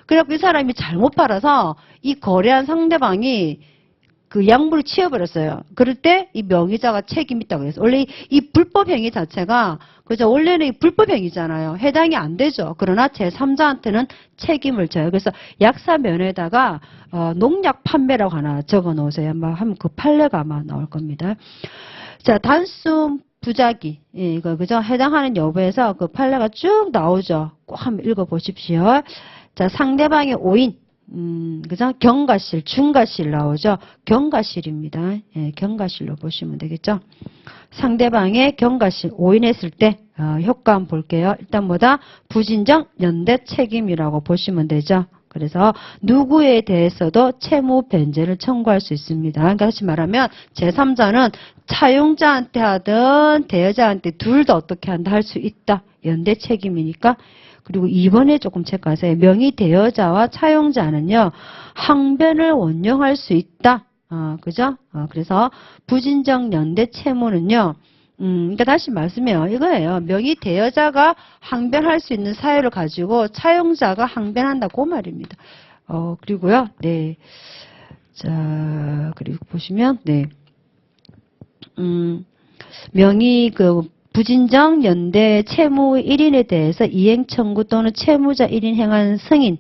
그래갖고 이 사람이 잘못 팔아서 이 거래한 상대방이 그 약물을 치워버렸어요. 그럴 때 이 명의자가 책임이 있다고 해서 원래 이 불법 행위 자체가 그죠? 원래는 이 불법 행위잖아요. 해당이 안 되죠. 그러나 제3자한테는 책임을 져요. 그래서 약사면에다가 농약 판매라고 하나 적어 놓으세요. 아마 하면 그 판례가 아마 나올 겁니다. 자, 단순 부작위 이거 그죠? 해당하는 여부에서 그 판례가 쭉 나오죠. 꼭 한번 읽어 보십시오. 자, 상대방의 오인 그죠? 경과실, 중과실 나오죠? 경과실입니다. 예, 경과실로 보시면 되겠죠? 상대방의 경과실, 오인했을 때, 효과 한번 볼게요. 일단 뭐다? 부진정 연대 책임이라고 보시면 되죠? 그래서 누구에 대해서도 채무 변제를 청구할 수 있습니다. 그러니까 다시 말하면 제3자는 차용자한테 하든 대여자한테 둘 다 어떻게 한다 할 수 있다. 연대 책임이니까. 그리고 2번에 조금 체크하세요. 명의 대여자와 차용자는요, 항변을 원용할 수 있다. 그죠? 그래서 부진정 연대 채무는요, 그러니까 다시 말씀해요. 이거예요. 명의 대여자가 항변할 수 있는 사유를 가지고 차용자가 항변한다. 그 말입니다. 그리고요, 네. 자, 그리고 보시면, 네. 명의 부진정 연대 채무 1인에 대해서 이행 청구 또는 채무자 1인 행한 승인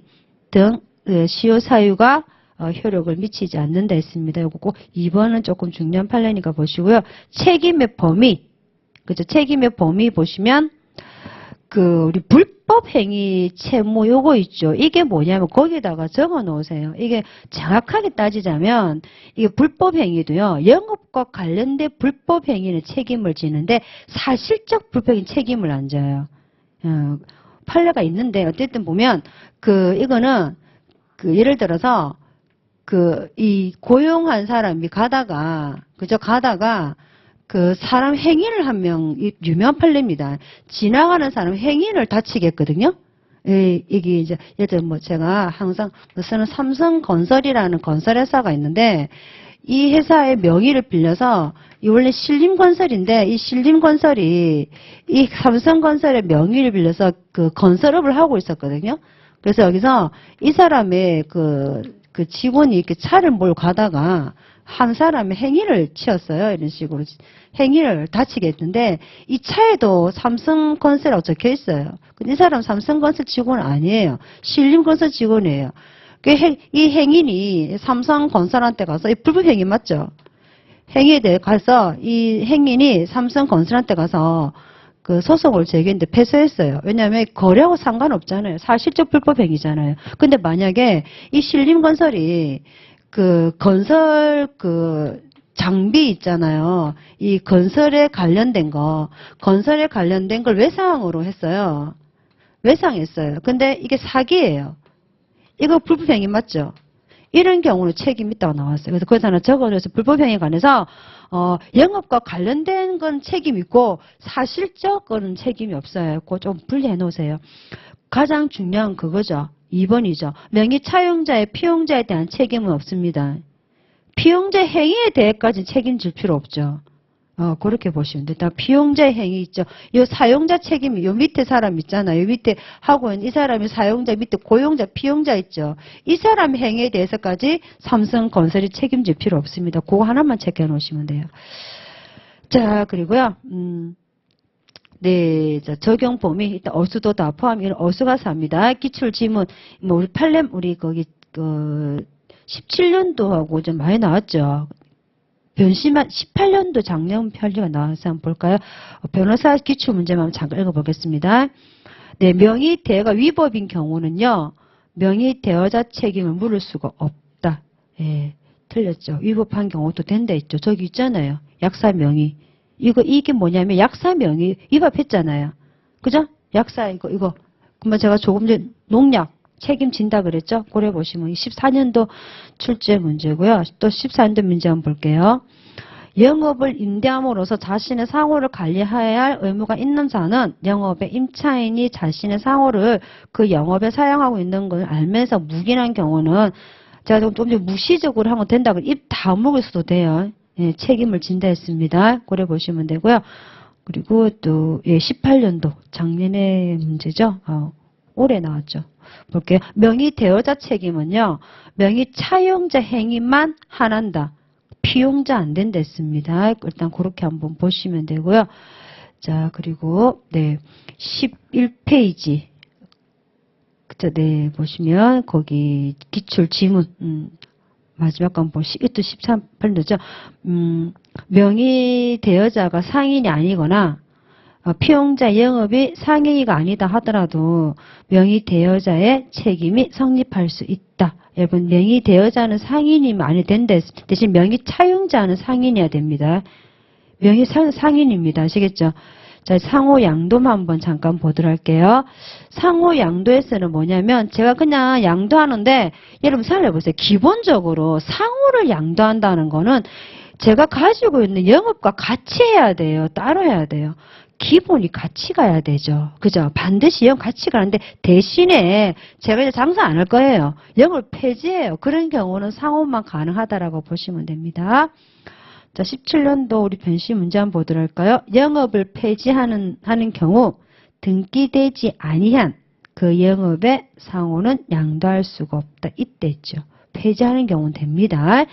등 시효 사유가 효력을 미치지 않는다 했습니다. 이거 2번은 조금 중요한 판례니까 보시고요. 책임의 범위, 그죠? 책임의 범위 보시면 우리 불법 행위 채무 요거 있죠. 이게 뭐냐면 거기다가 적어 놓으세요. 이게 정확하게 따지자면 이게 불법 행위도요. 영업과 관련된 불법 행위는 책임을 지는데 사실적 불법 행위 책임을 안 져요. 판례가 있는데 어쨌든 보면 이거는 예를 들어서 이 고용한 사람이 가다가 사람 행인을 한 명, 유명한 판례입니다. 지나가는 사람 행인을 다치게 했거든요. 이게 이제, 예를 들어 제가 항상 쓰는 삼성건설이라는 건설회사가 있는데, 이 회사의 명의를 빌려서, 원래 신림건설인데, 이 신림건설이, 이 삼성건설의 명의를 빌려서 건설업을 하고 있었거든요. 그래서 여기서 이 사람의 직원이 이렇게 차를 몰고 가다가, 한 사람의 행위를 치었어요. 이런 식으로 행위를 다치게 했는데 이 차에도 삼성건설이라고 적혀 있어요. 근데 이 사람 삼성건설 직원은 아니에요. 신림건설 직원이에요. 이 행인이 삼성건설한테 가서 이 불법 행위 맞죠? 행위에 대해 가서 이 행인이 삼성건설한테 가서 그 소송을 제기했는데 패소했어요. 왜냐하면 거래하고 상관없잖아요. 사실적 불법행위잖아요. 근데 만약에 이 신림건설이 그 건설 그 장비 있잖아요. 이 건설에 관련된 걸 외상으로 했어요. 외상했어요. 근데 이게 사기예요. 이거 불법행위 맞죠? 이런 경우는 책임 있다고 나왔어요. 그래서 거기서 하나 적어줘서 불법행위에 관해서 영업과 관련된 건 책임 있고 사실적 거는 책임이 없어요. 그거 좀 분리해 놓으세요. 가장 중요한 그거죠. 2번이죠. 명의 차용자의 피용자에 대한 책임은 없습니다. 피용자 행위에 대해까지 책임질 필요 없죠. 그렇게 보시면 돼요. 피용자 행위 있죠. 요 사용자 책임이 요 밑에 사람 있잖아요. 요 밑에 하고 있는 이 사람이 사용자 밑에 고용자, 피용자 있죠. 이 사람 행위에 대해서까지 삼성건설이 책임질 필요 없습니다. 그거 하나만 체크해 놓으시면 돼요. 자, 그리고요. 네, 자, 적용 범위 일단 어수도 다 포함. 이런 어수가 삽니다. 기출 지문 뭐 우리 팔렘 우리 거기 17년도하고 좀 많이 나왔죠. 변심한 18년도 작년 편리가 나와서 한번 볼까요? 변호사 기출 문제만 잠깐 읽어보겠습니다. 네, 명의 대여가 위법인 경우는요. 명의 대여자 책임을 물을 수가 없다. 예, 틀렸죠. 위법한 경우도 된다 있죠. 저기 있잖아요. 약사 명의. 이게 뭐냐면 약사 명의 위법했잖아요. 그죠? 약사 이거. 그러면 제가 조금 전에 농약 책임진다 그랬죠? 고려 보시면 14년도 출제 문제고요. 또 14년도 문제 한번 볼게요. 영업을 임대함으로써 자신의 상호를 관리해야 할 의무가 있는 자는 영업의 임차인이 자신의 상호를 그 영업에 사용하고 있는 걸 알면서 묵인한 경우는 제가 좀 무시적으로 하면 된다고 입 다물고 있어도 돼요. 예, 책임을 진다 했습니다. 고려 보시면 되고요. 그리고 또 18년도 작년의 문제죠. 올해 나왔죠. 볼게요. 명의 대여자 책임은요. 명의 차용자 행위만 한한다. 피용자 안 된다 했습니다. 일단 그렇게 한번 보시면 되고요. 자, 그리고 네 11페이지 그쵸? 네 보시면 거기 기출 지문 마지막 건 보시고 또 13페이지죠. 명의 대여자가 상인이 아니거나 피용자 영업이 상행위가 아니다 하더라도 명의 대여자의 책임이 성립할 수 있다. 여러분 명의 대여자는 상인이면 아니 된다. 대신 명의 차용자는 상인이어야 됩니다. 명의 상인입니다. 아시겠죠? 자, 상호 양도만 한번 잠깐 보도록 할게요. 상호 양도에서는 뭐냐면 제가 그냥 양도하는데 여러분 생각해보세요. 기본적으로 상호를 양도한다는 거는 제가 가지고 있는 영업과 같이 해야 돼요. 따로 해야 돼요. 기본이 같이 가야 되죠. 그죠? 반드시 영업 같이 가는데 대신에 제가 이제 장사 안 할 거예요. 영업을 폐지해요. 그런 경우는 상호만 가능하다라고 보시면 됩니다. 자, 17년도 우리 변시 문제 한번 보도록 할까요? 영업을 폐지하는 경우 등기되지 아니한 그 영업의 상호는 양도할 수가 없다. 이때 있죠. 폐지하는 경우는 됩니다.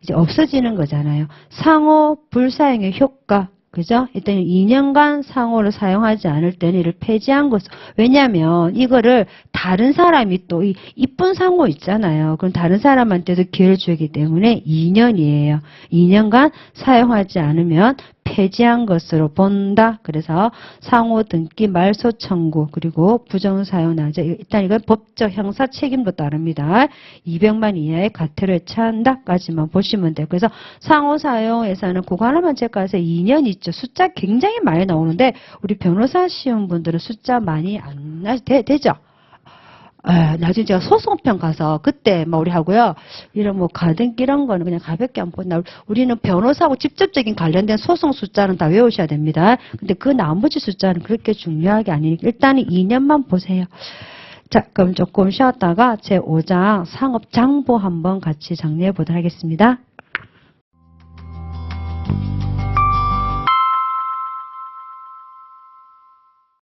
이제 없어지는 거잖아요. 상호 불사용의 효과. 그죠? 일단 2년간 상호를 사용하지 않을 때는 이를 폐지한 것으로. 왜냐하면 이거를 다른 사람이 또 이쁜 상호 있잖아요. 그럼 다른 사람한테도 기회를 주기 때문에 2년이에요. 2년간 사용하지 않으면 폐지한 것으로 본다. 그래서 상호 등기 말소 청구 그리고 부정사용 나죠. 일단 이건 법적 형사 책임도 따릅니다. 200만 이하의 과태료에 처한다까지만 보시면 돼요. 그래서 상호 사용에서는 그거 하나만 체크해서 2년 있죠. 숫자 굉장히 많이 나오는데 우리 변호사 시험 분들은 숫자 많이 안 되죠. 나중에 제가 소송편 가서 그때 뭐 우리 하고요. 이런 뭐 가등기 이런 거는 그냥 가볍게 안 본다. 우리는 변호사하고 직접적인 관련된 소송 숫자는 다 외우셔야 됩니다. 근데 그 나머지 숫자는 그렇게 중요하게 아니니까 일단은 2년만 보세요. 자, 그럼 조금 쉬었다가 제 5장 상업장부 한번 같이 정리해 보도록 하겠습니다.